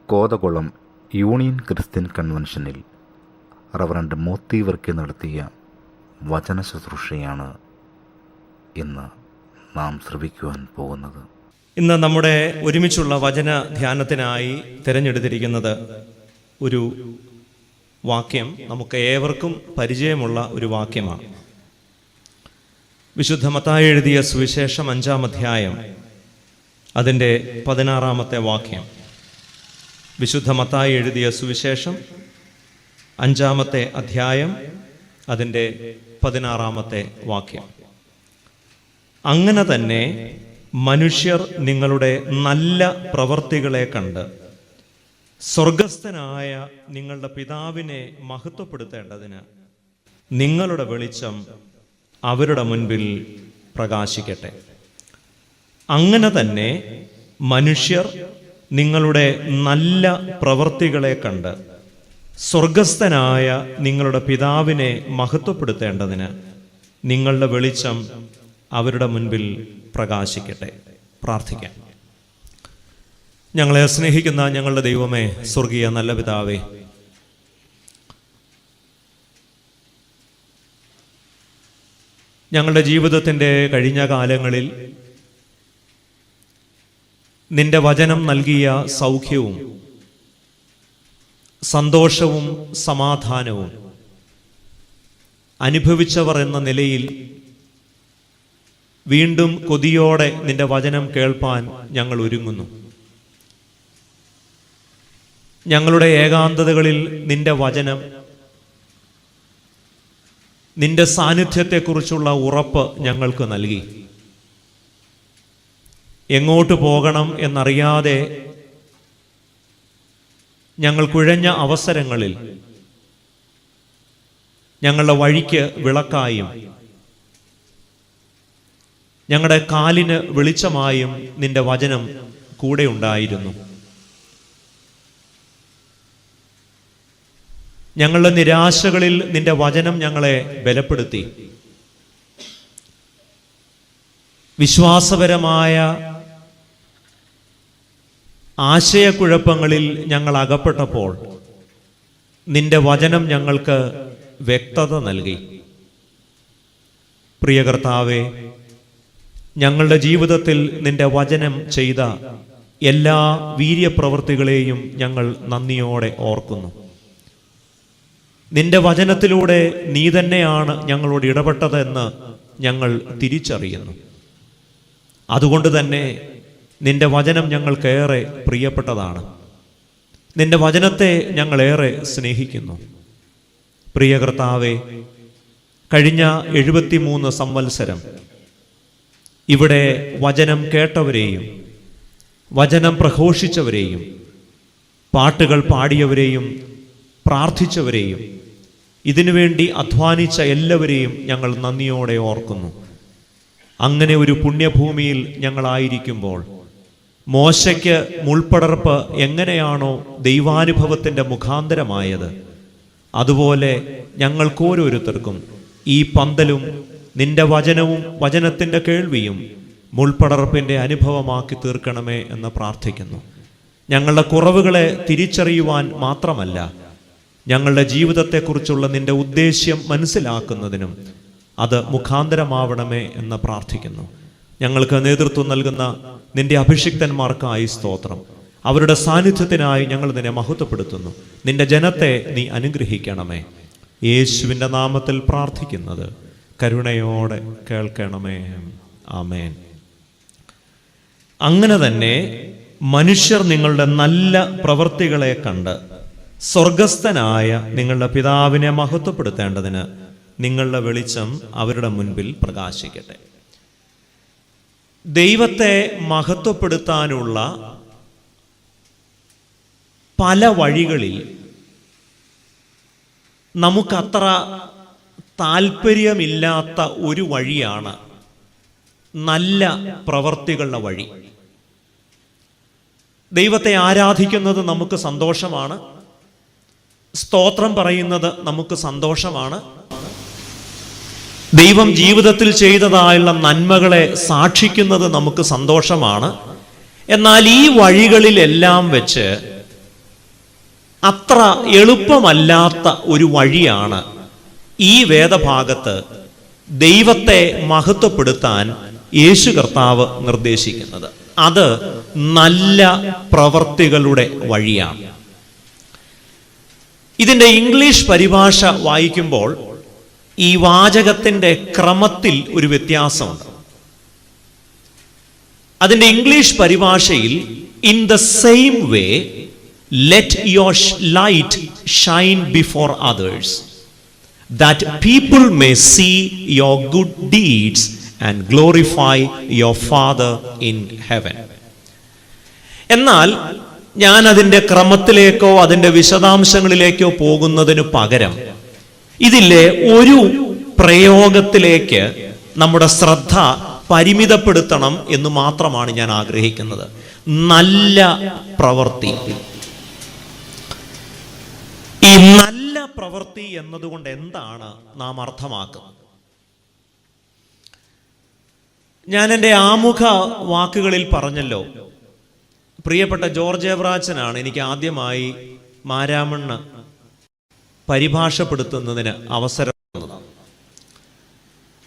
Kothakulam union Christian കൺവെൻഷനിൽ reverend Moti Varkey നടത്തിയ വചന ശുശ്രൂഷയാണ് ഇന്ന് നാം ശ്രവിക്കുവാൻ പോകുന്നത്. ഇന്ന് നമ്മുടെ ഒരുമിച്ചുള്ള വചന ധ്യാനത്തിനായി തിരഞ്ഞെടുത്തിരിക്കുന്നത് ഒരു വാക്യം നമുക്ക് ഏവർക്കും പരിചയമുള്ള ഒരു വാക്യമാണ്. വിശുദ്ധ മത്തായി എഴുതിയ സുവിശേഷം 5-ാം അധ്യായം അതിൻ്റെ 16-ാമത്തെ വാക്യം. വിശുദ്ധ മത്തായി എഴുതിയ സുവിശേഷം 5-ാമത്തെ അധ്യായം അതിൻ്റെ 16-ാമത്തെ വാക്യം. അങ്ങനെ തന്നെ മനുഷ്യർ നിങ്ങളുടെ നല്ല പ്രവൃത്തികളെ കണ്ട് സ്വർഗസ്ഥനായ നിങ്ങളുടെ പിതാവിനെ മഹത്വപ്പെടുത്തേണ്ടതിന് നിങ്ങളുടെ വെളിച്ചം അവരുടെ മുൻപിൽ പ്രകാശിക്കട്ടെ. അങ്ങനെ തന്നെ മനുഷ്യർ നിങ്ങളുടെ നല്ല പ്രവൃത്തികളെ കണ്ട് സ്വർഗസ്ഥനായ നിങ്ങളുടെ പിതാവിനെ മഹത്വപ്പെടുത്തേണ്ടതിന് നിങ്ങളുടെ വെളിച്ചം അവരുടെ മുൻപിൽ പ്രകാശിക്കട്ടെ. പ്രാർത്ഥിക്കാം. ഞങ്ങളെ സ്നേഹിക്കുന്ന ഞങ്ങളുടെ ദൈവമേ, സ്വർഗീയ നല്ല പിതാവേ, ഞങ്ങളുടെ ജീവിതത്തിൻ്റെ കഴിഞ്ഞ കാലങ്ങളിൽ നിന്റെ വചനം നൽകിയ സൗഖ്യവും സന്തോഷവും സമാധാനവും അനുഭവിച്ചവർ എന്ന നിലയിൽ വീണ്ടും കൊതിയോടെ നിന്റെ വചനം കേൾപ്പാൻ ഞങ്ങൾ ഒരുങ്ങുന്നു. ഞങ്ങളുടെ ഏകാന്തതകളിൽ നിന്റെ വചനം, നിന്റെ സാന്നിധ്യത്തെക്കുറിച്ചുള്ള ഉറപ്പ് ഞങ്ങൾക്ക് നൽകി. എങ്ങോട്ട് പോകണം എന്നറിയാതെ ഞങ്ങൾ കുഴഞ്ഞ അവസരങ്ങളിൽ ഞങ്ങളുടെ വഴിക്ക് വിളക്കായും ഞങ്ങളുടെ കാലിന് വെളിച്ചമായും നിന്റെ വചനം കൂടെ ഉണ്ടായിരുന്നു. ഞങ്ങളുടെ നിരാശകളിൽ നിന്റെ വചനം ഞങ്ങളെ ബലപ്പെടുത്തി. വിശ്വാസപരമായ ആശയക്കുഴപ്പങ്ങളിൽ ഞങ്ങൾ അകപ്പെട്ടപ്പോൾ നിന്റെ വചനം ഞങ്ങൾക്ക് വ്യക്തത നൽകി. പ്രിയ കർത്താവേ, ഞങ്ങളുടെ ജീവിതത്തിൽ നിന്റെ വചനം ചെയ്ത എല്ലാ വീര്യപ്രവൃത്തികളെയും ഞങ്ങൾ നന്ദിയോടെ ഓർക്കുന്നു. നിന്റെ വചനത്തിലൂടെ നീ തന്നെയാണ് ഞങ്ങളോട് ഇടപെട്ടതെന്ന് ഞങ്ങൾ തിരിച്ചറിയുന്നു. അതുകൊണ്ട് തന്നെ നിന്റെ വചനം ഞങ്ങൾക്കേറെ പ്രിയപ്പെട്ടതാണ്. നിന്റെ വചനത്തെ ഞങ്ങളേറെ സ്നേഹിക്കുന്നു. പ്രിയ കർത്താവേ, കഴിഞ്ഞ 73 സംവത്സരം ഇവിടെ വചനം കേട്ടവരെയും വചനം പ്രഘോഷിച്ചവരെയും പാട്ടുകൾ പാടിയവരെയും പ്രാർത്ഥിച്ചവരെയും ഇതിനുവേണ്ടി അധ്വാനിച്ച എല്ലാവരെയും ഞങ്ങൾ നന്ദിയോടെ ഓർക്കുന്നു. അങ്ങനെ ഒരു പുണ്യഭൂമിയിൽ ഞങ്ങളായിരിക്കുമ്പോൾ മോശയ്ക്ക് മുൾപ്പടർപ്പ് എങ്ങനെയാണോ ദൈവാനുഭവത്തിൻ്റെ മുഖാന്തരമായത്, അതുപോലെ ഞങ്ങൾക്കോരോരുത്തർക്കും ഈ പന്തലും നിന്റെ വചനവും വചനത്തിൻ്റെ കേൾവിയും മുൾപ്പടർപ്പിൻ്റെ അനുഭവമാക്കി തീർക്കണമേ എന്ന് പ്രാർത്ഥിക്കുന്നു. ഞങ്ങളുടെ കുറവുകളെ തിരിച്ചറിയുവാൻ മാത്രമല്ല, ഞങ്ങളുടെ ജീവിതത്തെക്കുറിച്ചുള്ള നിന്റെ ഉദ്ദേശ്യം മനസ്സിലാക്കുന്നതിനും അത് മുഖാന്തരമാവണമേ എന്ന് പ്രാർത്ഥിക്കുന്നു. ഞങ്ങൾക്ക് നേതൃത്വം നൽകുന്ന നിന്റെ അഭിഷിക്തന്മാർക്കായി സ്തോത്രം. അവരുടെ സാന്നിധ്യത്തിനായി ഞങ്ങൾ നിന്നെ മഹത്വപ്പെടുത്തുന്നു. നിന്റെ ജനത്തെ നീ അനുഗ്രഹിക്കണമേ. യേശുവിൻ്റെ നാമത്തിൽ പ്രാർത്ഥിക്കുന്നത് കരുണയോടെ കേൾക്കണമേ. ആമേൻ. അങ്ങനെ തന്നെ മനുഷ്യർ നിങ്ങളുടെ നല്ല പ്രവൃത്തികളെ കണ്ട് സ്വർഗസ്ഥനായ നിങ്ങളുടെ പിതാവിനെ മഹത്വപ്പെടുത്തേണ്ടതിന് നിങ്ങളുടെ വെളിച്ചം അവരുടെ മുൻപിൽ പ്രകാശിക്കട്ടെ. ദൈവത്തെ മഹത്വപ്പെടുത്താനുള്ള പല വഴികളിൽ നമുക്കത്ര താല്പര്യമില്ലാത്ത ഒരു വഴിയാണ് നല്ല പ്രവർത്തികളുടെ വഴി. ദൈവത്തെ ആരാധിക്കുന്നത് നമുക്ക് സന്തോഷമാണ്, സ്തോത്രം പറയുന്നത് നമുക്ക് സന്തോഷമാണ്, ദൈവം ജീവിതത്തിൽ ചെയ്തതായുള്ള നന്മകളെ സാക്ഷിക്കുന്നത് നമുക്ക് സന്തോഷമാണ്. എന്നാൽ ഈ വഴികളിലെല്ലാം വെച്ച് അത്ര എളുപ്പമല്ലാത്ത ഒരു വഴിയാണ് ഈ വേദഭാഗത്ത് ദൈവത്തെ മഹത്വപ്പെടുത്താൻ യേശു കർത്താവ് നിർദ്ദേശിക്കുന്നത്. അത് നല്ല പ്രവർത്തികളുടെ വഴിയാണ്. ഇതിൻ്റെ ഇംഗ്ലീഷ് പരിഭാഷ വായിക്കുമ്പോൾ ഈ വാചകത്തിൻ്റെ ക്രമത്തിൽ ഒരു വ്യത്യാസമുണ്ട്. അതിൻ്റെ ഇംഗ്ലീഷ് പരിഭാഷയിൽ in the same way let your light shine before others that people may see your good deeds and glorify your Father in heaven. എന്നാൽ ഞാൻ അതിൻ്റെ ക്രമത്തിലേക്കോ അതിൻ്റെ വിശദാംശങ്ങളിലേക്കോ പോകുന്നതിന് പകരം ഇതിലെ ഒരു പ്രയോഗത്തിലേക്ക് നമ്മുടെ ശ്രദ്ധ പരിമിതപ്പെടുത്തണം എന്ന് മാത്രമാണ് ഞാൻ ആഗ്രഹിക്കുന്നത്. നല്ല പ്രവൃത്തി. ഈ നല്ല പ്രവൃത്തി എന്നതുകൊണ്ട് എന്താണ് നാം അർത്ഥമാക്കുന്നത്? ഞാൻ എൻ്റെ ആമുഖ വാക്കുകളിൽ പറഞ്ഞല്ലോ, പ്രിയപ്പെട്ട ജോർജ് എബ്രാച്ചനാണ് എനിക്ക് ആദ്യമായി മാരാമണ്ണ് പരിഭാഷപ്പെടുത്തുന്നതിന് അവസരം തന്നത്.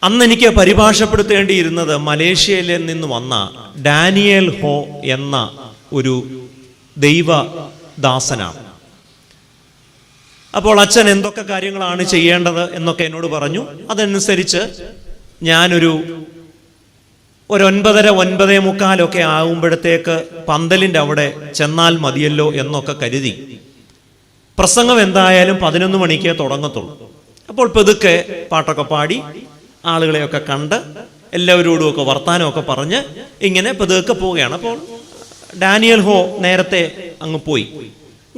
അന്ന് എനിക്ക് പരിഭാഷപ്പെടുത്തേണ്ടിയിരുന്നത് മലേഷ്യയിൽ നിന്ന് വന്ന ഡാനിയേൽ ഹോ എന്ന ഒരു ദൈവദാസനാണ്. അപ്പോൾ അച്ഛൻ എന്തൊക്കെ കാര്യങ്ങളാണ് ചെയ്യേണ്ടത് എന്നൊക്കെ എന്നോട് പറഞ്ഞു. അതനുസരിച്ച് ഞാനൊരു 9:45 ആകുമ്പോഴത്തേക്ക് പന്തലിൻ്റെ അവിടെ ചെന്നാൽ മതിയല്ലോ എന്നൊക്കെ കരുതി. പ്രസംഗം എന്തായാലും 11 മണിക്കേ തുടങ്ങത്തുള്ളൂ. അപ്പോൾ പതുക്കെ പാട്ടൊക്കെ പാടി ആളുകളെയൊക്കെ കണ്ട് എല്ലാവരോടുമൊക്കെ വർത്താനമൊക്കെ പറഞ്ഞ് ഇങ്ങനെ പതുക്കെ പോവുകയാണ്. അപ്പോൾ ഡാനിയൽ ഹോ നേരത്തെ അങ്ങ് പോയി.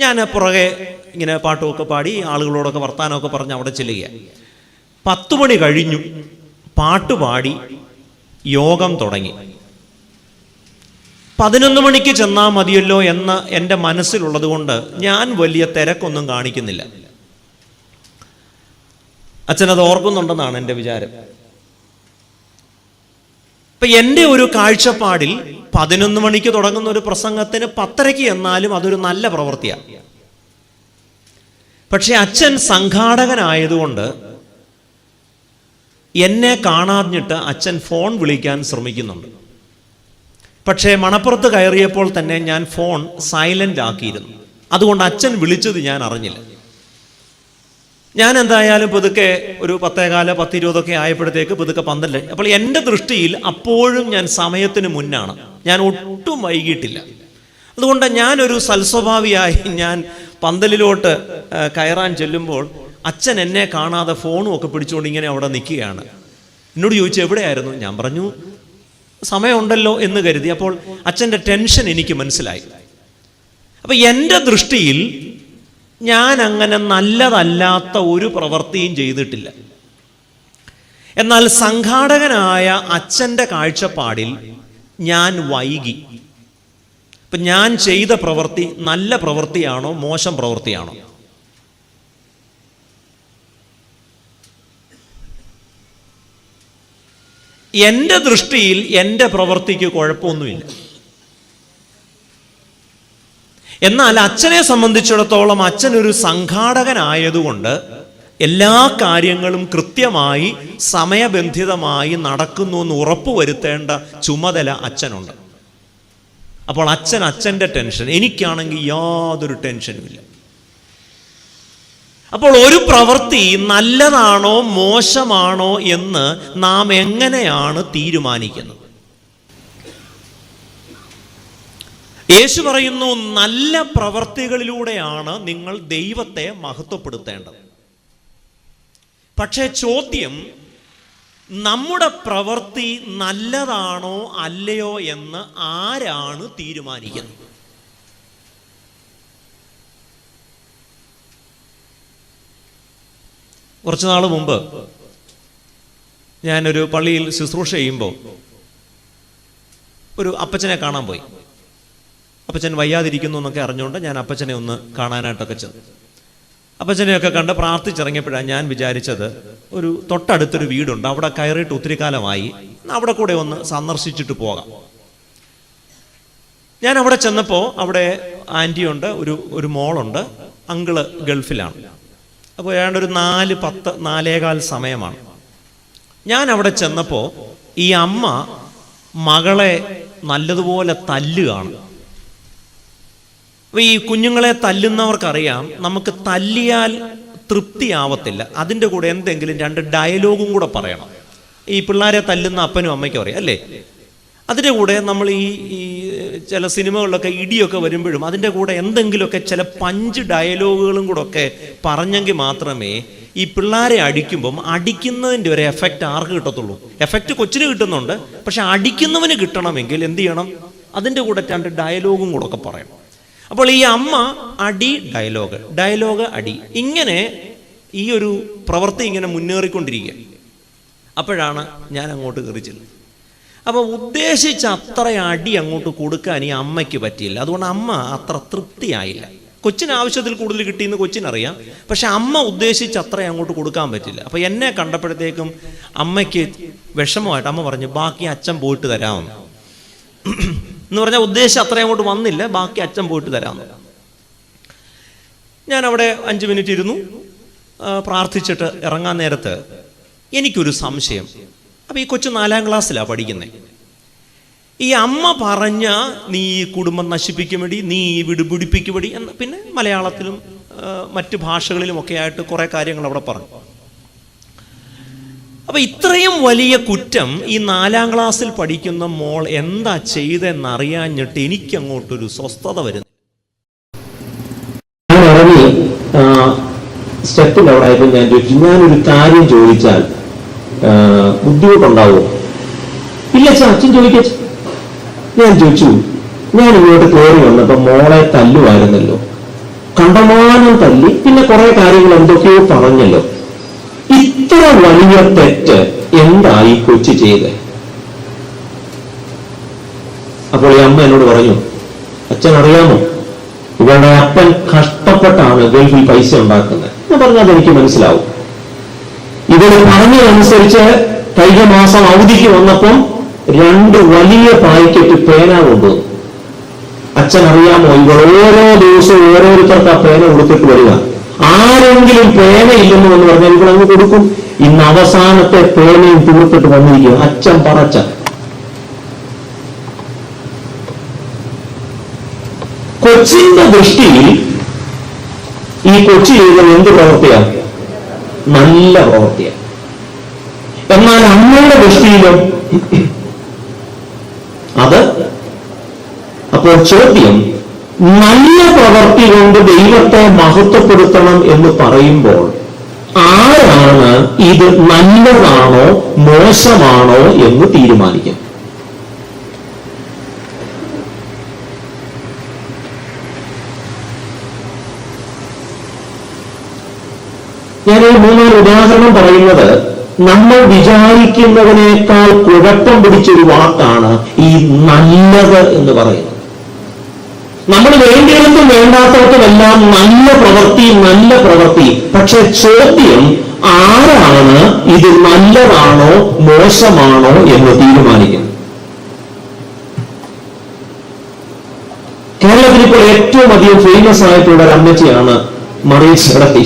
ഞാൻ പുറകെ ഇങ്ങനെ പാട്ടുമൊക്കെ പാടി ആളുകളോടൊക്കെ വർത്താനമൊക്കെ പറഞ്ഞ് അവിടെ ചെല്ലുക. 10 മണി കഴിഞ്ഞു. പാട്ടുപാടി യോഗം തുടങ്ങി. 11 മണിക്ക് ചെന്നാൽ മതിയല്ലോ എന്ന് എൻ്റെ മനസ്സിലുള്ളത് കൊണ്ട് ഞാൻ വലിയ തിരക്കൊന്നും കാണിക്കുന്നില്ല. അച്ഛനത് ഓർക്കുന്നുണ്ടെന്നാണ് എൻ്റെ വിചാരം. ഇപ്പൊ എൻ്റെ ഒരു കാഴ്ചപ്പാടിൽ 11 മണിക്ക് തുടങ്ങുന്ന ഒരു പ്രസംഗത്തിന് 10:30 എന്നാലും അതൊരു നല്ല പ്രവൃത്തിയാണ്. പക്ഷെ അച്ഛൻ സംഘാടകനായതുകൊണ്ട് എന്നെ കാണാഞ്ഞിട്ട് അച്ഛൻ ഫോൺ വിളിക്കാൻ ശ്രമിക്കുന്നുണ്ട്. പക്ഷേ മണപ്പുറത്ത് കയറിയപ്പോൾ തന്നെ ഞാൻ ഫോൺ സൈലന്റ് ആക്കിയിരുന്നു. അതുകൊണ്ട് അച്ഛൻ വിളിച്ചത് ഞാൻ അറിഞ്ഞില്ല. ഞാൻ എന്തായാലും പതുക്കെ ഒരു 10:15, 10:20 ആയപ്പോഴത്തേക്ക് പതുക്കെ പന്തല്. അപ്പോൾ എൻ്റെ ദൃഷ്ടിയിൽ അപ്പോഴും ഞാൻ സമയത്തിന് മുന്നാണ്. ഞാൻ ഒട്ടും വൈകിട്ടില്ല. അതുകൊണ്ട് ഞാനൊരു സൽസ്വഭാവിയായി ഞാൻ പന്തലിലോട്ട് കയറാൻ ചെല്ലുമ്പോൾ അച്ഛൻ എന്നെ കാണാതെ ഫോണും ഒക്കെ പിടിച്ചുകൊണ്ട് ഇങ്ങനെ അവിടെ നിൽക്കുകയാണ്. എന്നോട് ചോദിച്ചു എവിടെയായിരുന്നു? ഞാൻ പറഞ്ഞു സമയമുണ്ടല്ലോ എന്ന് കരുതി. അപ്പോൾ അച്ഛൻ്റെ ടെൻഷൻ എനിക്ക് മനസ്സിലായി. അപ്പം എൻ്റെ ദൃഷ്ടിയിൽ ഞാൻ അങ്ങനെ നല്ലതല്ലാത്ത ഒരു പ്രവൃത്തിയും ചെയ്തിട്ടില്ല. എന്നാൽ സംഘാടകനായ അച്ഛൻ്റെ കാഴ്ചപ്പാടിൽ ഞാൻ വൈകി. ഇപ്പം ഞാൻ ചെയ്ത പ്രവൃത്തി നല്ല പ്രവൃത്തിയാണോ മോശം പ്രവൃത്തിയാണോ? എൻ്റെ ദൃഷ്ടിയിൽ എൻ്റെ പ്രവൃത്തിക്ക് കുഴപ്പമൊന്നുമില്ല. എന്നാൽ അച്ഛനെ സംബന്ധിച്ചിടത്തോളം അച്ഛനൊരു സംഘാടകനായതുകൊണ്ട് എല്ലാ കാര്യങ്ങളും കൃത്യമായി സമയബന്ധിതമായി നടക്കുന്നു എന്ന് ഉറപ്പുവരുത്തേണ്ട ചുമതല അച്ഛനുണ്ട്. അപ്പോൾ അച്ഛൻ്റെ ടെൻഷൻ, എനിക്കാണെങ്കിൽ യാതൊരു ടെൻഷനുമില്ല. അപ്പോൾ ഒരു പ്രവൃത്തി നല്ലതാണോ മോശമാണോ എന്ന് നാം എങ്ങനെയാണ് തീരുമാനിക്കുന്നത്? യേശു പറയുന്നു, നല്ല പ്രവൃത്തികളിലൂടെയാണ് നിങ്ങൾ ദൈവത്തെ മഹത്വപ്പെടുത്തേണ്ടത്. പക്ഷേ ചോദ്യം, നമ്മുടെ പ്രവൃത്തി നല്ലതാണോ അല്ലയോ എന്ന് ആരാണ് തീരുമാനിക്കുന്നത്? കുറച്ചു നാൾ മുമ്പ് ഞാനൊരു പള്ളിയിൽ ശുശ്രൂഷ ചെയ്യുമ്പോൾ ഒരു അപ്പച്ചനെ കാണാൻ പോയി. അപ്പച്ചൻ വയ്യാതിരിക്കുന്നു എന്നൊക്കെ അറിഞ്ഞുകൊണ്ട് ഞാൻ അപ്പച്ചനെ ഒന്ന് കാണാനായിട്ടൊക്കെ ചെന്നു. അപ്പച്ചനെയൊക്കെ കണ്ട് പ്രാർത്ഥിച്ചിറങ്ങിയപ്പോഴാണ് ഞാൻ വിചാരിച്ചത്, ഒരു തൊട്ടടുത്തൊരു വീടുണ്ട്, അവിടെ കയറിയിട്ട് ഒത്തിരി കാലമായി, അവിടെ കൂടെ ഒന്ന് സന്ദർശിച്ചിട്ട് പോകാം. ഞാൻ അവിടെ ചെന്നപ്പോൾ അവിടെ ആൻറ്റിയുണ്ട്, ഒരു മോളുണ്ട്. അങ്കിള് ഗൾഫിലാണ്. അപ്പോൾ ഏതാണ്ട് ഒരു 4:10, 4:15 സമയമാണ്. ഞാൻ അവിടെ ചെന്നപ്പോൾ ഈ അമ്മ മകളെ നല്ലതുപോലെ തല്ലുകയാണ്. അപ്പോൾ ഈ കുഞ്ഞുങ്ങളെ തല്ലുന്നവർക്കറിയാം, നമുക്ക് തല്ലിയാൽ തൃപ്തിയാവത്തില്ല, അതിൻ്റെ കൂടെ എന്തെങ്കിലും 2 ഡയലോഗും കൂടെ പറയണം. ഈ പിള്ളേരെ തല്ലുന്ന അപ്പനും അമ്മയ്ക്കും അറിയാം അല്ലേ. അതിൻ്റെ കൂടെ നമ്മൾ ഈ ചില സിനിമകളിലൊക്കെ ഇടിയൊക്കെ വരുമ്പോഴും അതിൻ്റെ കൂടെ എന്തെങ്കിലുമൊക്കെ ചില പഞ്ച് ഡയലോഗുകളും കൂടെ ഒക്കെ പറഞ്ഞെങ്കിൽ മാത്രമേ ഈ പിള്ളേരെ അടിക്കുമ്പം അടിക്കുന്നതിൻ്റെ ഒരു എഫക്റ്റ് ആർക്ക് കിട്ടത്തുള്ളൂ. എഫക്റ്റ് കൊച്ചിന് കിട്ടുന്നുണ്ട്, പക്ഷെ അടിക്കുന്നവന് കിട്ടണമെങ്കിൽ എന്ത് ചെയ്യണം, അതിൻ്റെ കൂടെ 2 ഡയലോഗും കൂടെ ഒക്കെ പറയണം. അപ്പോൾ ഈ അമ്മ അടി ഡയലോഗ് അടി, ഇങ്ങനെ ഈ ഒരു പ്രവൃത്തി ഇങ്ങനെ മുന്നേറിക്കൊണ്ടിരിക്കുക. അപ്പോഴാണ് ഞാൻ അങ്ങോട്ട് കയറി ചെല്ലുന്നത്. അപ്പോൾ ഉദ്ദേശിച്ച അത്ര അടി അങ്ങോട്ട് കൊടുക്കാൻ ഈ അമ്മയ്ക്ക് പറ്റിയില്ല. അതുകൊണ്ട് അമ്മ അത്ര തൃപ്തിയായില്ല. കൊച്ചിന് ആവശ്യത്തിൽ കൂടുതൽ കിട്ടിയെന്ന് കൊച്ചിനറിയാം, പക്ഷെ അമ്മ ഉദ്ദേശിച്ച് അത്ര അങ്ങോട്ട് കൊടുക്കാൻ പറ്റില്ല. അപ്പോൾ എന്നെ കണ്ടപ്പോഴത്തേക്കും അമ്മയ്ക്ക് വിഷമമായിട്ട് അമ്മ പറഞ്ഞു, ബാക്കി അച്ഛൻ പോയിട്ട് തരാമെന്ന്. എന്ന് പറഞ്ഞാൽ ഉദ്ദേശം അത്ര അങ്ങോട്ട് വന്നില്ല, ബാക്കി അച്ഛൻ പോയിട്ട് തരാമെന്ന്. ഞാൻ അവിടെ 5 മിനിറ്റ് ഇരുന്നു, പ്രാർത്ഥിച്ചിട്ട് ഇറങ്ങാൻ നേരത്ത് എനിക്കൊരു സംശയം. അപ്പോൾ ഈ കൊച്ചു 4ാം ക്ലാസ്സിലാണ് പഠിക്കുന്നത്. ഈ അമ്മ പറഞ്ഞ നീ ഈ കുടുംബം നശിപ്പിക്കുമെടി, നീ ഈ വീട് പിടിപ്പിക്കുമെടി എന്ന്, പിന്നെ മലയാളത്തിലും മറ്റു ഭാഷകളിലുമൊക്കെ ആയിട്ട് കുറേ കാര്യങ്ങൾ അവിടെ പറഞ്ഞു. അപ്പോൾ ഇത്രയും വലിയ കുറ്റം ഈ 4ാം ക്ലാസ്സിൽ പഠിക്കുന്ന മോൾ എന്താ ചെയ്തെന്നറിയാഞ്ഞിട്ട് എനിക്കങ്ങോട്ടൊരു സ്വസ്ഥത വരുന്നു. സ്റ്റെപ്പിന്റെ അവിടെ ആയപ്പോൾ ഞാൻ ചോദിച്ചു, ഞാനൊരു കാര്യം ചോദിച്ചാൽ ബുദ്ധിമുട്ടുണ്ടാവോ? ഇല്ല അച്ഛൻ ചോദിക്ക. ഞാൻ ചോദിച്ചു, ഞാൻ ഇങ്ങോട്ട് കയറി വന്നപ്പോ മോളെ തല്ലുമായിരുന്നല്ലോ, കണ്ടമാനം തല്ലി, പിന്നെ കുറെ കാര്യങ്ങൾ എന്തൊക്കെയോ പറഞ്ഞല്ലോ. ഇത്ര വലിയ തെറ്റ് എന്തായി കൊച്ചു ചെയ്ത്? അപ്പോൾ ഈ അമ്മ എന്നോട് പറഞ്ഞു, അച്ഛൻ അറിയാമോ, ഇവരുടെ അപ്പൻ കഷ്ടപ്പെട്ടാണ് ഗൾഫിൽ പൈസ ഉണ്ടാക്കുന്നത്. ഞാൻ പറഞ്ഞു, അതെനിക്ക് മനസ്സിലാവും. ഇവർ പറഞ്ഞതനുസരിച്ച് കഴിഞ്ഞ മാസം അവധിക്ക് വന്നപ്പം 2 വലിയ പാക്കറ്റ് പേന കൊണ്ടുവന്നു. അച്ഛൻ അറിയാമോ, ഇവർ ഓരോ ദിവസവും ഓരോരുത്തർക്ക് ആ പേന കൊടുത്തിട്ട് വരിക. ആരെങ്കിലും പേന ഇല്ലെന്ന് എന്ന് പറഞ്ഞാൽ ഇവിടെ അങ്ങ് കൊടുക്കും. ഇന്ന് അവസാനത്തെ പേനയും തീർത്തിട്ട് വന്നിരിക്കുക. അച്ഛൻ പറച്ച കൊച്ചിന്റെ ദൃഷ്ടിയിൽ ഈ കൊച്ചി ചെയ്തത് എന്ത് പ്രവൃത്തിയാണ്? നല്ല പ്രവൃത്തിയാണ്. എന്നാൽ അമ്മയുടെ ദൃഷ്ടിയിലും അത്. അപ്പോൾ ചോദ്യം, നല്ല പ്രവൃത്തി കൊണ്ട് ദൈവത്തെ മഹത്വപ്പെടുത്തണം എന്ന് പറയുമ്പോൾ ആരാണ് ഇത് നല്ലതാണോ മോശമാണോ എന്ന് തീരുമാനിക്കും? ഞാൻ ഈ 3-4 ഉദാഹരണം പറയുന്നത് നമ്മൾ വിചാരിക്കുന്നതിനേക്കാൾ കുഴപ്പം പിടിച്ചൊരു വാക്കാണ് ഈ നല്ലത് എന്ന് പറയുന്നത്. നമ്മൾ വേണ്ടിയിടത്തും വേണ്ടാത്തടത്തുമെല്ലാം നല്ല പ്രവൃത്തി. പക്ഷെ ചോദ്യം, ആരാണ് ഇത് നല്ലതാണോ മോശമാണോ എന്ന് തീരുമാനിക്കുന്നത്? കേരളത്തിൽ ഇപ്പോൾ ഏറ്റവും അധികം ഫേമസ് ആയിട്ടുള്ള ഒരു അമ്മച്ചിയാണ് മറിയ ചേടത്തി.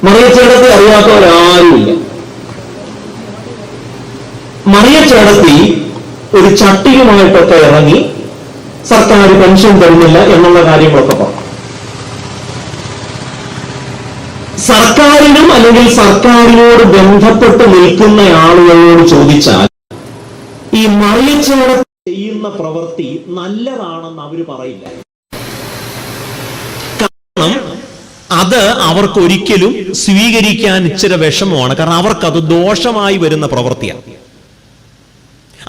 മറിയ ചേടത്തി അറിയാത്തവരാരുമില്ല. മറിയ ചേടത്തി ഒരു ചട്ടിയുമായിട്ടൊക്കെ ഇറങ്ങി സർക്കാർ പെൻഷൻ തരുന്നില്ല എന്നുള്ള കാര്യങ്ങളൊക്കെ പറഞ്ഞു. സർക്കാരിനും അല്ലെങ്കിൽ സർക്കാരിനോട് ബന്ധപ്പെട്ട് നിൽക്കുന്ന ആളുകളോട് ചോദിച്ചാൽ ഈ മറിയ ചേടത്തി ചെയ്യുന്ന പ്രവൃത്തി നല്ലതാണെന്ന് അവര് പറയില്ല. കാരണം അത് അവർക്കൊരിക്കലും സ്വീകരിക്കാൻ ഇച്ചിരി വിഷമമാണ്. കാരണം അവർക്കത് ദോഷമായി വരുന്ന പ്രവൃത്തിയാണ്.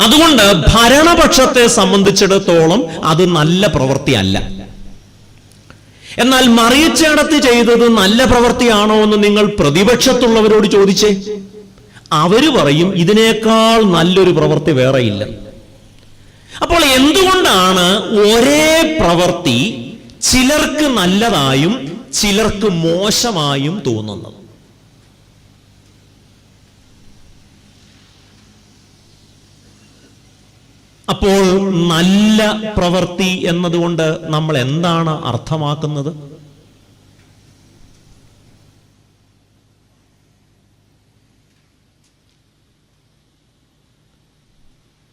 അതുകൊണ്ട് ഭരണപക്ഷത്തെ സംബന്ധിച്ചിടത്തോളം അത് നല്ല പ്രവൃത്തിയല്ല. എന്നാൽ മറിയ ചേടത്തി ചെയ്തത് നല്ല പ്രവൃത്തിയാണോ എന്ന് നിങ്ങൾ പ്രതിപക്ഷത്തുള്ളവരോട് ചോദിച്ചേ. അവര് പറയും ഇതിനേക്കാൾ നല്ലൊരു പ്രവൃത്തി വേറെയില്ല. അപ്പോൾ എന്തുകൊണ്ടാണ് ഒരേ പ്രവൃത്തി ചിലർക്ക് നല്ലതായും ചിലർക്ക് മോശമായും തോന്നുന്നത്? അപ്പോൾ നല്ല പ്രവൃത്തി എന്നതുകൊണ്ട് നമ്മൾ എന്താണ് അർത്ഥമാക്കുന്നത്?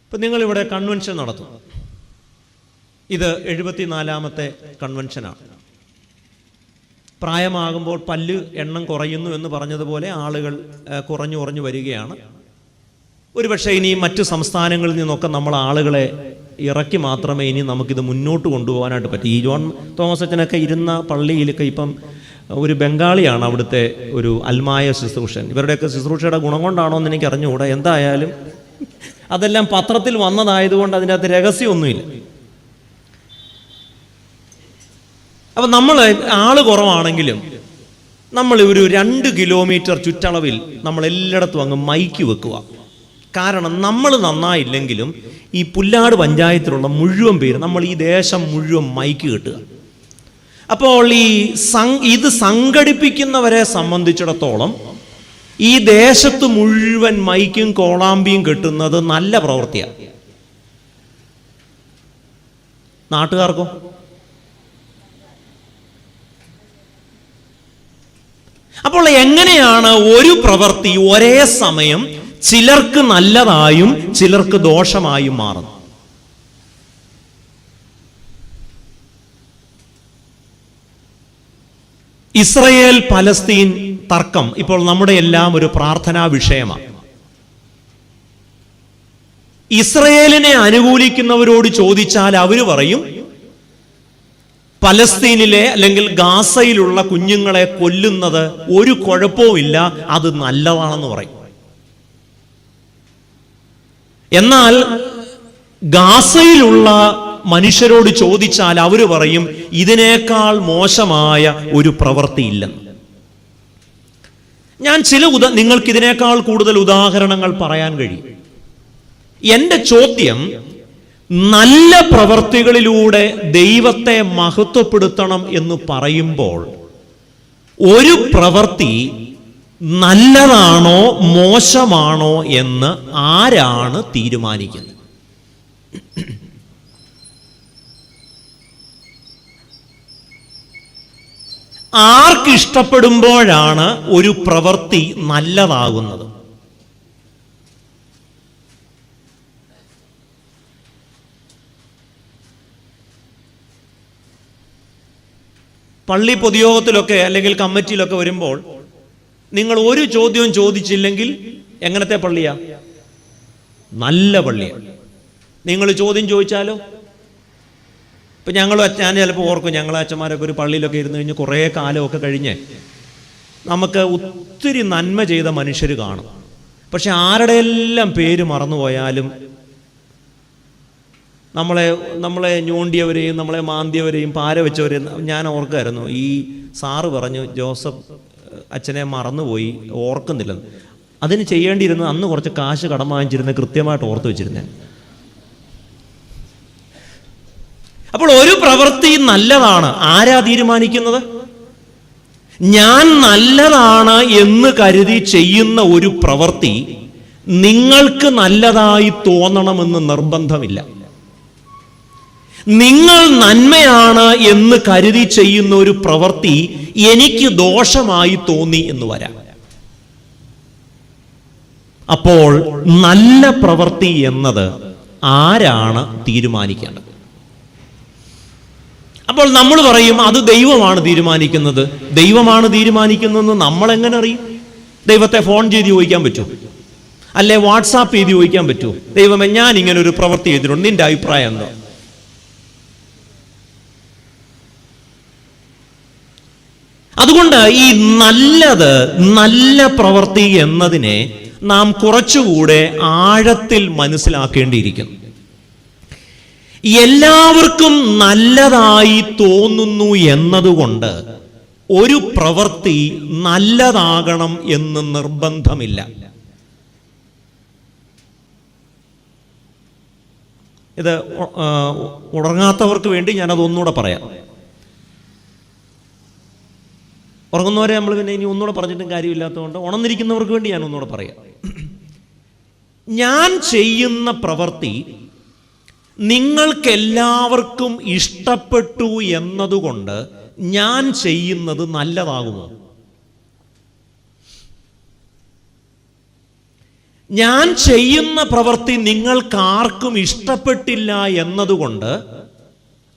ഇപ്പം നിങ്ങളിവിടെ കൺവെൻഷൻ നടത്തും. ഇത് 74ാമത്തെ കൺവെൻഷനാണ്. പ്രായമാകുമ്പോൾ പല്ല് എണ്ണം കുറയുന്നു എന്ന് പറഞ്ഞതുപോലെ ആളുകൾ കുറഞ്ഞു വരികയാണ്. ഒരുപക്ഷെ ഇനി മറ്റു സംസ്ഥാനങ്ങളിൽ നിന്നൊക്കെ നമ്മൾ ആളുകളെ ഇറക്കി മാത്രമേ ഇനി നമുക്കിത് മുന്നോട്ട് കൊണ്ടുപോകാനായിട്ട് പറ്റും. ഈ ജോൺ തോമസ് അച്ഛനൊക്കെ ഇരുന്ന പള്ളിയിലൊക്കെ ഇപ്പം ഒരു ബംഗാളിയാണ് അവിടുത്തെ ഒരു അൽമായ ശുശ്രൂഷൻ. ഇവരുടെയൊക്കെ ശുശ്രൂഷയുടെ ഗുണം കൊണ്ടാണോ എന്ന് എനിക്ക് അറിഞ്ഞുകൂടാ. എന്തായാലും അതെല്ലാം പത്രത്തിൽ വന്നതായതുകൊണ്ട് അതിൻ്റെ അകത്ത് രഹസ്യമൊന്നുമില്ല. അപ്പം നമ്മൾ ആള് കുറവാണെങ്കിലും നമ്മൾ ഒരു 2 കിലോമീറ്റർ ചുറ്റളവിൽ നമ്മൾ എല്ലായിടത്തും അങ്ങ് മൈക്ക് വെക്കുക. കാരണം നമ്മൾ നന്നായില്ലെങ്കിലും ഈ പുല്ലാട് പഞ്ചായത്തിലുള്ള മുഴുവൻ പേര്, നമ്മൾ ഈ ദേശം മുഴുവൻ മൈക്ക് കിട്ടുക. അപ്പോൾ ഇത് സംഘടിപ്പിക്കുന്നവരെ സംബന്ധിച്ചിടത്തോളം ഈ ദേശത്ത് മുഴുവൻ മൈക്കും കോളാമ്പിയും കെട്ടുന്നത് നല്ല പ്രവൃത്തിയാണ്. നാട്ടുകാർക്കോ? അപ്പോൾ എങ്ങനെയാണ് ഒരു പ്രവൃത്തി ഒരേ സമയം ചിലർക്ക് നല്ലതായും ചിലർക്ക് ദോഷമായും മാറുന്നത്? ഇസ്രയേൽ പലസ്തീൻ തർക്കം ഇപ്പോൾ നമ്മുടെ എല്ലാം ഒരു പ്രാർത്ഥനാ വിഷയമാണ്. ഇസ്രയേലിനെ അനുകൂലിക്കുന്നവരോട് ചോദിച്ചാൽ അവർ പറയും പലസ്തീനിലെ അല്ലെങ്കിൽ ഗാസയിലുള്ള കുഞ്ഞുങ്ങളെ കൊല്ലുന്നത് ഒരു കുഴപ്പവുമില്ല, അത് നല്ലതാണെന്ന് പറയും. എന്നാൽ ഗാസയിലുള്ള മനുഷ്യരോട് ചോദിച്ചാൽ അവർ പറയും ഇതിനേക്കാൾ മോശമായ ഒരു പ്രവൃത്തിയില്ലെന്ന്. ഞാൻ നിങ്ങൾക്ക് ഇതിനേക്കാൾ കൂടുതൽ ഉദാഹരണങ്ങൾ പറയാൻ കഴിയും. എന്റെ ചോദ്യം, നല്ല പ്രവൃത്തികളിലൂടെ ദൈവത്തെ മഹത്വപ്പെടുത്തണം എന്ന് പറയുമ്പോൾ ഒരു പ്രവൃത്തി നല്ലതാണോ മോശമാണോ എന്ന് ആരാണ് തീരുമാനിക്കുന്നത്? ആർക്കിഷ്ടപ്പെടുമ്പോഴാണ് ഒരു പ്രവൃത്തി നല്ലതാകുന്നത്? പള്ളി പൊതുയോഗത്തിലൊക്കെ അല്ലെങ്കിൽ കമ്മിറ്റിയിലൊക്കെ വരുമ്പോൾ നിങ്ങൾ ഒരു ചോദ്യവും ചോദിച്ചില്ലെങ്കിൽ എങ്ങനത്തെ പള്ളിയാ? നല്ല പള്ളിയാണ്. നിങ്ങൾ ചോദ്യം ചോദിച്ചാലോ? ഇപ്പം ഞാൻ ചിലപ്പോൾ ഓർക്കും, ഞങ്ങളെ അച്ഛന്മാരൊക്കെ ഒരു പള്ളിയിലൊക്കെ ഇരുന്ന് കഴിഞ്ഞ് കുറേ കാലമൊക്കെ കഴിഞ്ഞ് നമുക്ക് ഒത്തിരി നന്മ ചെയ്ത മനുഷ്യർ കാണും. പക്ഷെ ആരുടെ എല്ലാം പേര് മറന്നുപോയാലും നമ്മളെ ഞോണ്ടിയവരെയും നമ്മളെ മാന്തിയവരെയും പാര വെച്ചവരെയും ഞാൻ ഓർക്കായിരുന്നു. ഈ സാറ് പറഞ്ഞു ജോസഫ് അച്ഛനെ മറന്നുപോയി, ഓർക്കുന്നില്ലെന്ന്. അതിന് ചെയ്യേണ്ടിയിരുന്നത് അന്ന് കുറച്ച് കാശ് കടം വാങ്ങിച്ചിരുന്നത് കൃത്യമായിട്ട് ഓർത്ത് വെച്ചിരുന്നേ. അപ്പോൾ ഒരു പ്രവൃത്തി നല്ലതാണ്, ആരാ തീരുമാനിക്കുന്നത്? ഞാൻ നല്ലതാണ് എന്ന് കരുതി ചെയ്യുന്ന ഒരു പ്രവൃത്തി നിങ്ങൾക്ക് നല്ലതായി തോന്നണമെന്ന് നിർബന്ധമില്ല. നിങ്ങൾ നന്മയാണ് എന്ന് കരുതി ചെയ്യുന്ന ഒരു പ്രവൃത്തി എനിക്ക് ദോഷമായി തോന്നി എന്ന് വരാം. അപ്പോൾ നല്ല പ്രവൃത്തി എന്നത് ആരാണ് തീരുമാനിക്കേണ്ടത്? അപ്പോൾ നമ്മൾ പറയും അത് ദൈവമാണ് തീരുമാനിക്കുന്നത്. ദൈവമാണ് തീരുമാനിക്കുന്നതെന്ന് നമ്മൾ എങ്ങനെ അറിയും? ദൈവത്തെ ഫോൺ ചെയ്ത് ചോദിക്കാൻ പറ്റുമോ? അല്ലെ വാട്സാപ്പ് ചെയ്ത് ചോദിക്കാൻ പറ്റുമോ? ദൈവമേ, ഞാൻ ഇങ്ങനെ ഒരു പ്രവൃത്തി ചെയ്തിട്ടുണ്ട്, നിന്റെ അഭിപ്രായം എന്തോ? അതുകൊണ്ട് ഈ നല്ല പ്രവൃത്തി എന്നതിനെ നാം കുറച്ചുകൂടെ ആഴത്തിൽ മനസ്സിലാക്കേണ്ടിയിരിക്കുന്നു. എല്ലാവർക്കും നല്ലതായി തോന്നുന്നു എന്നതുകൊണ്ട് ഒരു പ്രവൃത്തി നല്ലതാകണം എന്ന് നിർബന്ധമില്ല. ഇത് ഉറങ്ങാത്തവർക്ക് വേണ്ടി ഞാനത് ഒന്നുകൂടെ പറയാം. ഉറങ്ങുന്നവരെ നമ്മൾ പിന്നെ ഇനി ഒന്നുകൂടെ പറഞ്ഞിട്ടും കാര്യമില്ലാത്തതുകൊണ്ട് ഉണർന്നിരിക്കുന്നവർക്ക് വേണ്ടി ഞാൻ ഒന്നുകൂടെ പറയാം. ഞാൻ ചെയ്യുന്ന പ്രവൃത്തി നിങ്ങൾക്കെല്ലാവർക്കും ഇഷ്ടപ്പെട്ടു എന്നതുകൊണ്ട് ഞാൻ ചെയ്യുന്നത് നല്ലതാകുമോ? ഞാൻ ചെയ്യുന്ന പ്രവൃത്തി നിങ്ങൾക്കാർക്കും ഇഷ്ടപ്പെട്ടില്ല എന്നതുകൊണ്ട്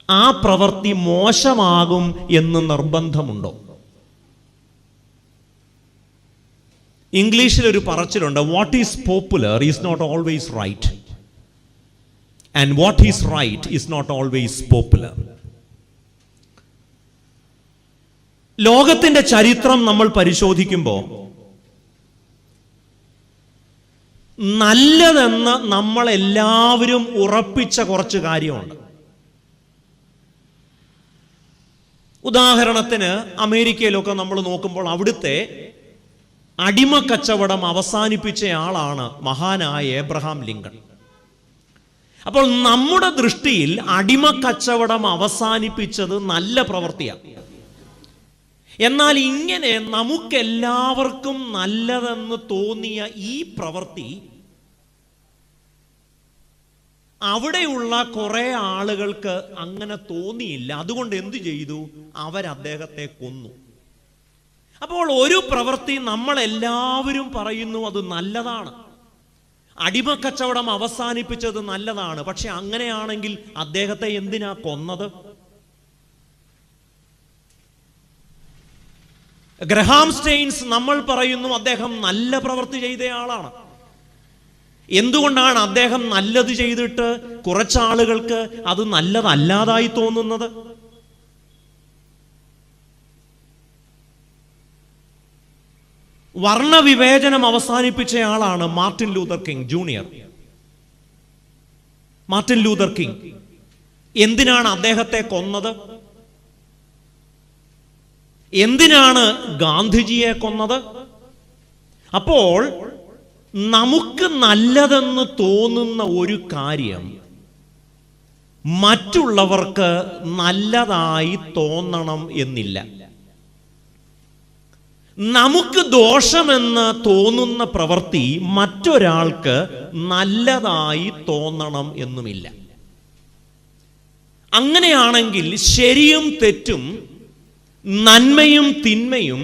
ആ പ്രവൃത്തി മോശമാകും എന്ന് നിർബന്ധമുണ്ടോ? ഇംഗ്ലീഷിൽ ഒരു പറച്ചിലുണ്ട്, what is popular is not always right and what is right is not always popular. ലോകത്തിന്റെ ചരിത്രം നമ്മൾ പരിശോധിക്കുമ്പോൾ നല്ലതെന്ന് നമ്മളെല്ലാവരും ഉറപ്പിച്ച കുറച്ച് കാര്യമുണ്ട്. ഉദാഹരണത്തിന് അമേരിക്കയിലൊക്കെ നമ്മൾ നോക്കുമ്പോൾ അവിടുത്തെ അടിമക്കച്ചവടം അവസാനിപ്പിച്ചയാളാണ് മഹാനായ എബ്രഹാം ലിങ്കൺ. അപ്പോൾ നമ്മുടെ ദൃഷ്ടിയിൽ അടിമക്കച്ചവടം അവസാനിപ്പിച്ചത് നല്ല പ്രവൃത്തിയാണ്. എന്നാൽ ഇങ്ങനെ നമുക്കെല്ലാവർക്കും നല്ലതെന്ന് തോന്നിയ ഈ പ്രവൃത്തി അവിടെയുള്ള കുറെ ആളുകൾക്ക് അങ്ങനെ തോന്നിയില്ല. അതുകൊണ്ട് എന്തു ചെയ്തു? അദ്ദേഹത്തെ കൊന്നു. അപ്പോൾ ഒരു പ്രവൃത്തി നമ്മളെല്ലാവരും പറയുന്നു അത് നല്ലതാണ്, അടിമക്കച്ചവടം അവസാനിപ്പിച്ചത് നല്ലതാണ്. പക്ഷെ അങ്ങനെയാണെങ്കിൽ അദ്ദേഹത്തെ എന്തിനാ കൊന്നത്? ഗ്രഹാം സ്റ്റെയിൻസ് നമ്മൾ പറയുന്നു അദ്ദേഹം നല്ല പ്രവൃത്തി ചെയ്തയാളാണ്. എന്തുകൊണ്ടാണ് അദ്ദേഹം നല്ലത് ചെയ്തിട്ട് കുറച്ചാളുകൾക്ക് അത് നല്ലതല്ലാതായി തോന്നുന്നത്? വർണ്ണവിവേചനം അവസാനിപ്പിച്ചയാളാണ് Martin Luther King Junior. Martin Luther King എന്തിനാണ് അദ്ദേഹത്തെ കൊന്നത്? എന്തിനാണ് ഗാന്ധിജിയെ കൊന്നത്? അപ്പോൾ നമുക്ക് നല്ലതെന്ന് തോന്നുന്ന ഒരു കാര്യം മറ്റുള്ളവർക്ക് നല്ലതായി തോന്നണം എന്നില്ല. നമുക്ക് ദോഷമെന്ന് തോന്നുന്ന പ്രവൃത്തി മറ്റൊരാൾക്ക് നല്ലതായി തോന്നണം എന്നുമില്ല. അങ്ങനെയാണെങ്കിൽ ശരിയും തെറ്റും, നന്മയും തിന്മയും,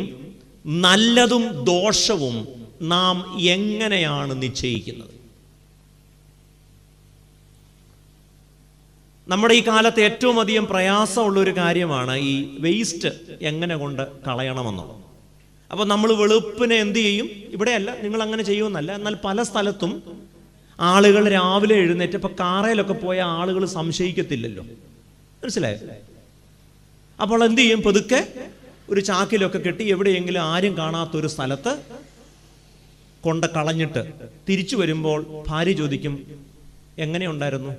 നല്ലതും ദോഷവും നാം എങ്ങനെയാണ് നിശ്ചയിക്കുന്നത്? നമ്മുടെ ഈ കാലത്ത് ഏറ്റവും അധികം പ്രയാസമുള്ള ഒരു കാര്യമാണ് ഈ വേസ്റ്റ് എങ്ങനെ കൊണ്ട് കളയണമെന്നുള്ളത്. അപ്പോൾ നമ്മൾ വെളുപ്പിനെ എന്ത് ചെയ്യും? ഇവിടെയല്ല, നിങ്ങൾ അങ്ങനെ ചെയ്യുമെന്നല്ല, എന്നാൽ പല സ്ഥലത്തും ആളുകൾ രാവിലെ എഴുന്നേറ്റ്, ഇപ്പൊ കാറയിലൊക്കെ പോയ ആളുകൾ സംശയിക്കത്തില്ലല്ലോ, മനസ്സിലായോ? അപ്പോൾ എന്ത് ചെയ്യും? പതുക്കെ ഒരു ചാക്കിലൊക്കെ കെട്ടി എവിടെയെങ്കിലും ആരും കാണാത്തൊരു സ്ഥലത്ത് കൊണ്ട് കളഞ്ഞിട്ട് തിരിച്ചു വരുമ്പോൾ ഭാര്യ ചോദിക്കും, എങ്ങനെയുണ്ടായിരുന്നു?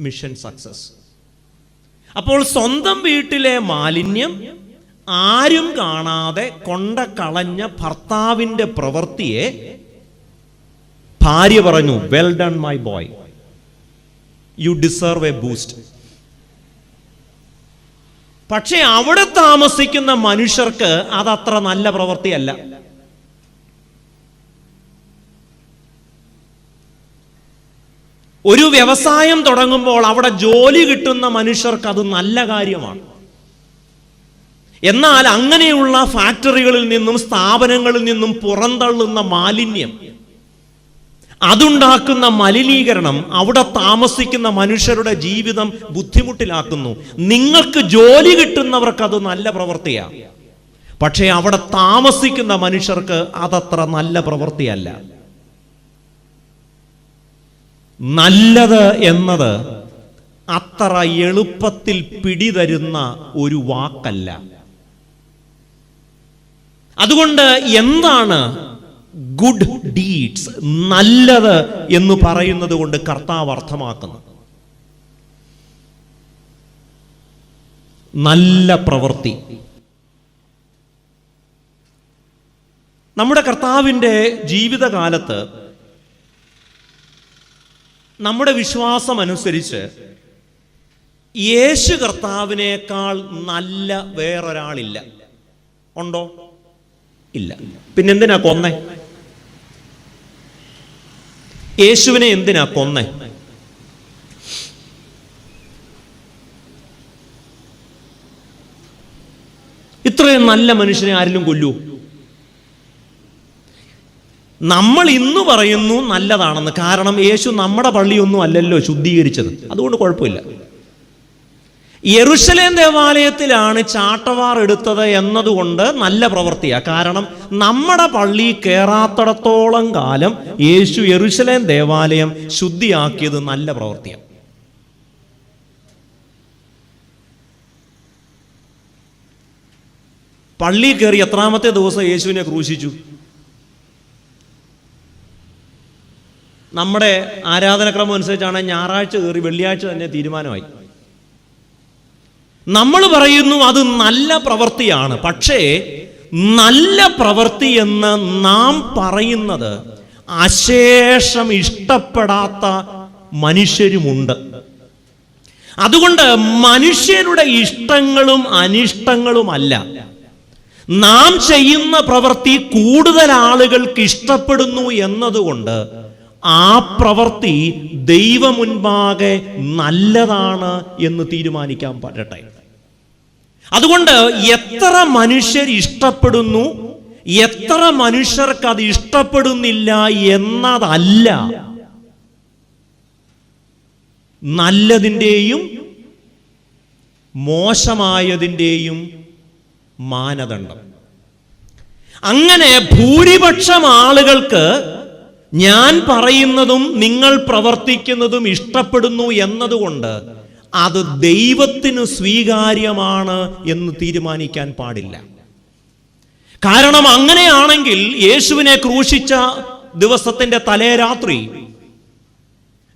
Mission success. അപ്പോൾ സ്വന്തം വീട്ടിലെ മാലിന്യം ആരും കാണാതെ കൊണ്ട കളഞ്ഞ ഭർത്താവിന്റെ പ്രവൃത്തിയെ ഭാര്യ പറഞ്ഞു, well done my boy, U deserve A boost. പക്ഷെ അവിടെ താമസിക്കുന്ന മനുഷ്യർക്ക് അതത്ര നല്ല പ്രവൃത്തിയല്ല. ഒരു വ്യവസായം തുടങ്ങുമ്പോൾ അവിടെ ജോലി കിട്ടുന്ന മനുഷ്യർക്ക് അത് നല്ല കാര്യമാണ്. എന്നാൽ അങ്ങനെയുള്ള ഫാക്ടറികളിൽ നിന്നും സ്ഥാപനങ്ങളിൽ നിന്നും പുറന്തള്ളുന്ന മാലിന്യം, അതുണ്ടാക്കുന്ന മലിനീകരണം അവിടെ താമസിക്കുന്ന മനുഷ്യരുടെ ജീവിതം ബുദ്ധിമുട്ടിലാക്കുന്നു. നിങ്ങൾക്ക് ജോലി കിട്ടുന്നവർക്ക് അത് നല്ല പ്രവൃത്തിയാണ്, പക്ഷേ അവിടെ താമസിക്കുന്ന മനുഷ്യർക്ക് അതത്ര നല്ല പ്രവൃത്തിയല്ല. നല്ലത് എന്നത് അത്ര എളുപ്പത്തിൽ പിടിതരുന്ന ഒരു വാക്കല്ല. അതുകൊണ്ട് എന്താണ് ഗുഡ് ഡീഡ്സ്, നല്ലത് എന്ന് പറയുന്നത് കൊണ്ട് കർത്താവ് അർത്ഥമാക്കുന്നത്? നല്ല പ്രവൃത്തി. നമ്മുടെ കർത്താവിൻ്റെ ജീവിതകാലത്ത് നമ്മുടെ വിശ്വാസം അനുസരിച്ച് യേശു കർത്താവിനേക്കാൾ നല്ല വേറൊരാളില്ല. ഉണ്ടോ? ഇല്ല. പിന്നെന്തിനാ കൊന്നേ? യേശുവിനെ എന്തിനാ കൊന്നേ? ഇത്രയും നല്ല മനുഷ്യനെ ആരെങ്കിലും കൊല്ലൂ? നമ്മൾ ഇന്ന് പറയുന്നു നല്ലതാണെന്ന്, കാരണം യേശു നമ്മുടെ പള്ളിയൊന്നും അല്ലല്ലോ ശുദ്ധീകരിച്ചത്, അതുകൊണ്ട് കുഴപ്പമില്ല. യെരുശലേം ദേവാലയത്തിലാണ് ചാട്ടവാർ എടുത്തത് എന്നതുകൊണ്ട് നല്ല പ്രവൃത്തിയാണ്. കാരണം നമ്മുടെ പള്ളി കയറാത്തിടത്തോളം കാലം യേശു യെരുശലേം ദേവാലയം ശുദ്ധിയാക്കിയത് നല്ല പ്രവൃത്തിയാണ്. പള്ളി കയറി എത്രാമത്തെ ദിവസം യേശുവിനെ ക്രൂശിച്ചു? നമ്മുടെ ആരാധനക്രമം അനുസരിച്ചാണ് ഞായറാഴ്ച കയറി വെള്ളിയാഴ്ച തന്നെ തീരുമാനമായി. നമ്മൾ പറയുന്നു അത് നല്ല പ്രവൃത്തിയാണ്. പക്ഷേ നല്ല പ്രവൃത്തി എന്ന് നാം പറയുന്നത് അശേഷം ഇഷ്ടപ്പെടാത്ത മനുഷ്യരുമുണ്ട്. അതുകൊണ്ട് മനുഷ്യരുടെ ഇഷ്ടങ്ങളും അനിഷ്ടങ്ങളുമല്ല, നാം ചെയ്യുന്ന പ്രവൃത്തി കൂടുതൽ ആളുകൾക്ക് ഇഷ്ടപ്പെടുന്നു എന്നതുകൊണ്ട് ആ പ്രവൃത്തി ദൈവമുൻപാകെ നല്ലതാണ് എന്ന് തീരുമാനിക്കാൻ പറ്റട്ടെ. അതുകൊണ്ട് എത്ര മനുഷ്യർ ഇഷ്ടപ്പെടുന്നു, എത്ര മനുഷ്യർക്ക് അത് ഇഷ്ടപ്പെടുന്നില്ല എന്നതല്ല നല്ലതിൻ്റെയും മോശമായതിൻ്റെയും മാനദണ്ഡം. അങ്ങനെ ഭൂരിപക്ഷം ആളുകൾക്ക് ഞാൻ പറയുന്നതും നിങ്ങൾ പ്രവർത്തിക്കുന്നതും ഇഷ്ടപ്പെടുന്നു എന്നതുകൊണ്ട് അത് ദൈവത്തിന് സ്വീകാര്യമാണ് എന്ന് തീരുമാനിക്കാൻ പാടില്ല. കാരണം അങ്ങനെയാണെങ്കിൽ യേശുവിനെ ക്രൂശിച്ച ദിവസത്തിന്റെ തലേരാത്രി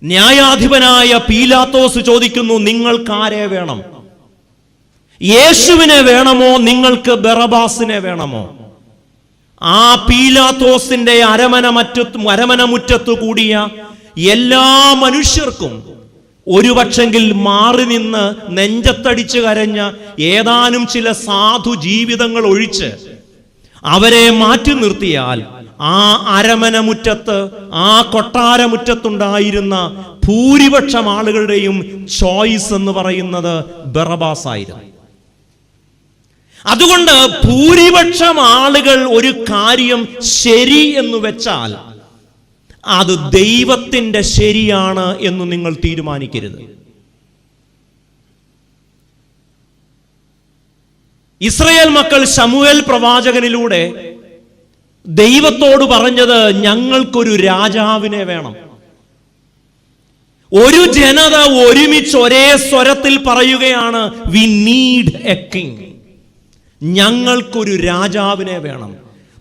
ന്യായാധിപനായ പീലാത്തോസ് ചോദിക്കുന്നു, നിങ്ങൾക്കാരെ വേണം? യേശുവിനെ വേണമോ നിങ്ങൾക്ക് ബറബാസിനെ വേണമോ? ആ പീലാത്തോസിന്റെ അരമന മുറ്റത്തു കൂടിയ എല്ലാ മനുഷ്യർക്കും ഒരുപക്ഷെങ്കിൽ മാറി നിന്ന് നെഞ്ചത്തടിച്ച് കരഞ്ഞ ഏതാനും ചില സാധു ജീവിതങ്ങൾ ഒഴിച്ച് അവരെ മാറ്റി നിർത്തിയാൽ ആ അരമനമുറ്റത്ത്, ആ കൊട്ടാരമുറ്റത്തുണ്ടായിരുന്ന ഭൂരിപക്ഷം ആളുകളുടെയും ചോയ്സ് എന്ന് പറയുന്നത് ബറബാസ് ആയിരുന്നു. അതുകൊണ്ട് ഭൂരിപക്ഷം ആളുകൾ ഒരു കാര്യം ശരി എന്ന് വെച്ചാൽ അത് ദൈവത്തിന്റെ ശരിയാണ് എന്ന് നിങ്ങൾ തീരുമാനിക്കരുത്. ഇസ്രായേൽ മക്കൾ ശമൂവേൽ പ്രവാചകനിലൂടെ ദൈവത്തോട് പറഞ്ഞത്, ഞങ്ങൾക്കൊരു രാജാവിനെ വേണം. ഒരു ജനത ഒരുമിച്ച് ഒരേ സ്വരത്തിൽ പറയുകയാണ്, വി നീഡ് എ കിങ്. ഞങ്ങൾക്കൊരു രാജാവിനെ വേണം.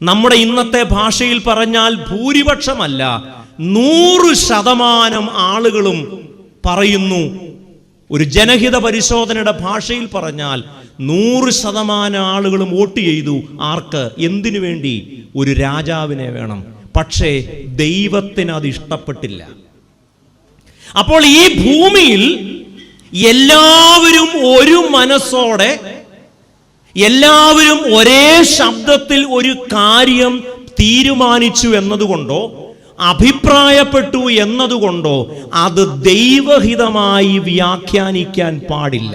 നമ്മുടെ ഇന്നത്തെ ഭാഷയിൽ പറഞ്ഞാൽ ഭൂരിപക്ഷമല്ല, 100% ആളുകളും പറയുന്നു. ഒരു ജനഹിത പരിശോധനയുടെ ഭാഷയിൽ പറഞ്ഞാൽ 100% ആളുകളും വോട്ട് ചെയ്തു. ആർക്ക്? എന്തിനു വേണ്ടി? ഒരു രാജാവിനെ വേണം. പക്ഷേ ദൈവത്തിന് അത് ഇഷ്ടപ്പെട്ടില്ല. അപ്പോൾ ഈ ഭൂമിയിൽ എല്ലാവരും ഒരു മനസ്സോടെ, എല്ലാവരും ഒരേ ശബ്ദത്തിൽ ഒരു കാര്യം തീരുമാനിച്ചു എന്നതുകൊണ്ടോ അഭിപ്രായപ്പെട്ടു എന്നതുകൊണ്ടോ അത് ദൈവഹിതമായി വ്യാഖ്യാനിക്കാൻ പാടില്ല.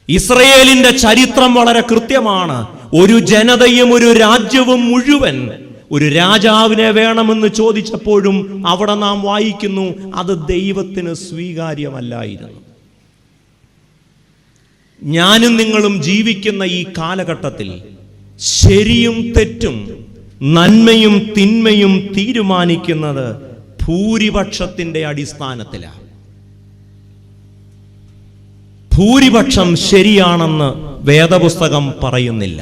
ഇസ്രയേലിന്റെ ചരിത്രം വളരെ കൃത്യമാണ്. ഒരു ജനതയും ഒരു രാജ്യവും മുഴുവൻ ഒരു രാജാവിനെ വേണമെന്ന് ചോദിച്ചപ്പോഴും അവിടെ നാം വായിക്കുന്നു, അത് ദൈവത്തിന് സ്വീകാര്യമല്ലായിരുന്നു. ഞാനും നിങ്ങളും ജീവിക്കുന്ന ഈ കാലഘട്ടത്തിൽ ശരിയും തെറ്റും നന്മയും തിന്മയും തീരുമാനിക്കുന്നത് ഭൂരിപക്ഷത്തിന്റെ അടിസ്ഥാനത്തിലാണ്. ഭൂരിപക്ഷം ശരിയാണെന്ന് വേദപുസ്തകം പറയുന്നില്ല.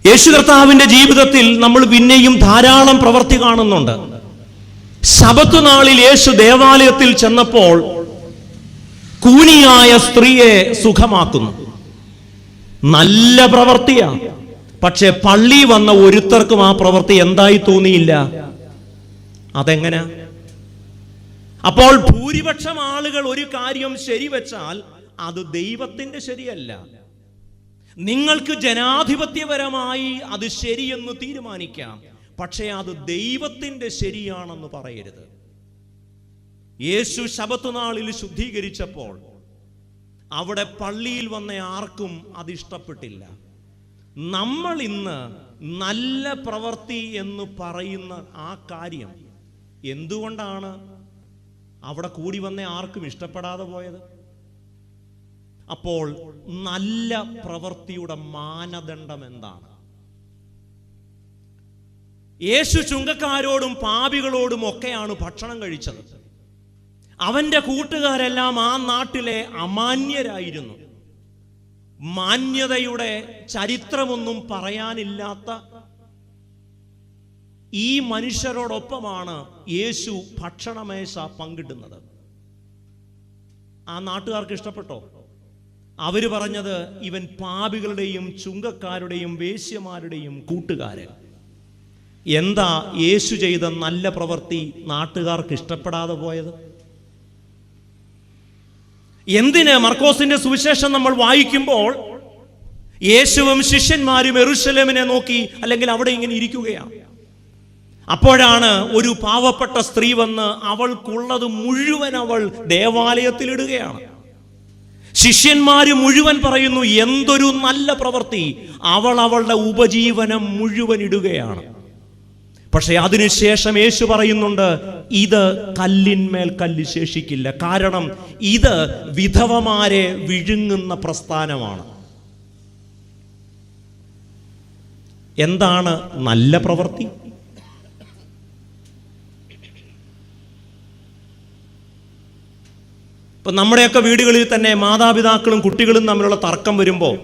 യേശു കർത്താവിന്റെ ജീവിതത്തിൽ നമ്മൾ പിന്നെയും ധാരാളം പ്രവൃത്തി കാണുന്നുണ്ട്. ശബത്ത് നാളിൽ യേശു ദേവാലയത്തിൽ ചെന്നപ്പോൾ കൂനിയായ സ്ത്രീയെ സുഖമാക്കുന്നു. നല്ല പ്രവൃത്തിയാണ്. പക്ഷെ പള്ളി വന്ന ഒരുത്തർക്കും ആ പ്രവൃത്തി എന്തായി തോന്നിയില്ല. അതെങ്ങനെ? അപ്പോൾ ഭൂരിപക്ഷം ആളുകൾ ഒരു കാര്യം ശരിവെച്ചാൽ അത് ദൈവത്തിന്റെ ശരിയല്ല. നിങ്ങൾക്ക് ജനാധിപത്യപരമായി അത് ശരിയെന്ന് തീരുമാനിക്കാം, പക്ഷേ അത് ദൈവത്തിന്റെ ശരിയാണെന്ന് പറയരുത്. യേശു ശബത്ത് നാളിൽ ശുദ്ധീകരിച്ചപ്പോൾ അവിടെ പള്ളിയിൽ വന്ന ആർക്കും അതിഷ്ടപ്പെട്ടില്ല. നമ്മൾ ഇന്ന് നല്ല പ്രവൃത്തി എന്ന് പറയുന്ന ആ കാര്യം എന്തുകൊണ്ടാണ് അവിടെ കൂടി വന്ന ആർക്കും ഇഷ്ടപ്പെടാതെ പോയത്? അപ്പോൾ നല്ല പ്രവൃത്തിയുടെ മാനദണ്ഡം എന്താണ്? യേശു ചുങ്കക്കാരോടും പാപികളോടും ഒക്കെയാണ് ഭക്ഷണം കഴിച്ചത്. അവന്റെ കൂട്ടുകാരെല്ലാം ആ നാട്ടിലെ അമാന്യരായിരുന്നു. മാന്യതയുടെ ചരിത്രമൊന്നും പറയാനില്ലാത്ത ഈ മനുഷ്യരോടൊപ്പമാണ് യേശു ഭക്ഷണമേശ പങ്കിടുന്നത്. ആ നാട്ടുകാർക്ക് ഇഷ്ടപ്പെട്ടോ? അവര് പറഞ്ഞത്, ഇവൻ പാപികളുടെയും ചുങ്കക്കാരുടെയും വേശ്യമാരുടെയും കൂട്ടുകാരൻ. എന്താ യേശു ചെയ്ത നല്ല പ്രവൃത്തി നാട്ടുകാർക്ക് ഇഷ്ടപ്പെടാതെ പോയത്? എന്തിന് മർക്കോസിന്റെ സുവിശേഷം നമ്മൾ വായിക്കുമ്പോൾ യേശുവും ശിഷ്യന്മാരും യെരൂശലേമിനെ നോക്കി, അല്ലെങ്കിൽ അവിടെ ഇങ്ങനെ ഇരിക്കുകയാണ്. അപ്പോഴാണ് ഒരു പാവപ്പെട്ട സ്ത്രീ വന്ന് അവൾക്കുള്ളത് മുഴുവൻ അവൾ ദേവാലയത്തിൽ ഇടുകയാണ്. ശിഷ്യന്മാര് മുഴുവൻ പറയുന്നു, എന്തൊരു നല്ല പ്രവൃത്തി, അവൾ അവളുടെ ഉപജീവനം മുഴുവൻ ഇടുകയാണ്. പക്ഷെ അതിനുശേഷം യേശു പറയുന്നുണ്ട്, ഇത് കല്ലിന്മേൽ കല്ല് ശേഷിക്കില്ല. കാരണം ഇത് വിധവമാരെ വിഴുങ്ങുന്ന പ്രസ്ഥാനമാണ്. എന്താണ് നല്ല പ്രവൃത്തി? ഇപ്പൊ നമ്മുടെയൊക്കെ വീടുകളിൽ തന്നെ മാതാപിതാക്കളും കുട്ടികളും തമ്മിലുള്ള തർക്കം വരുമ്പോൾ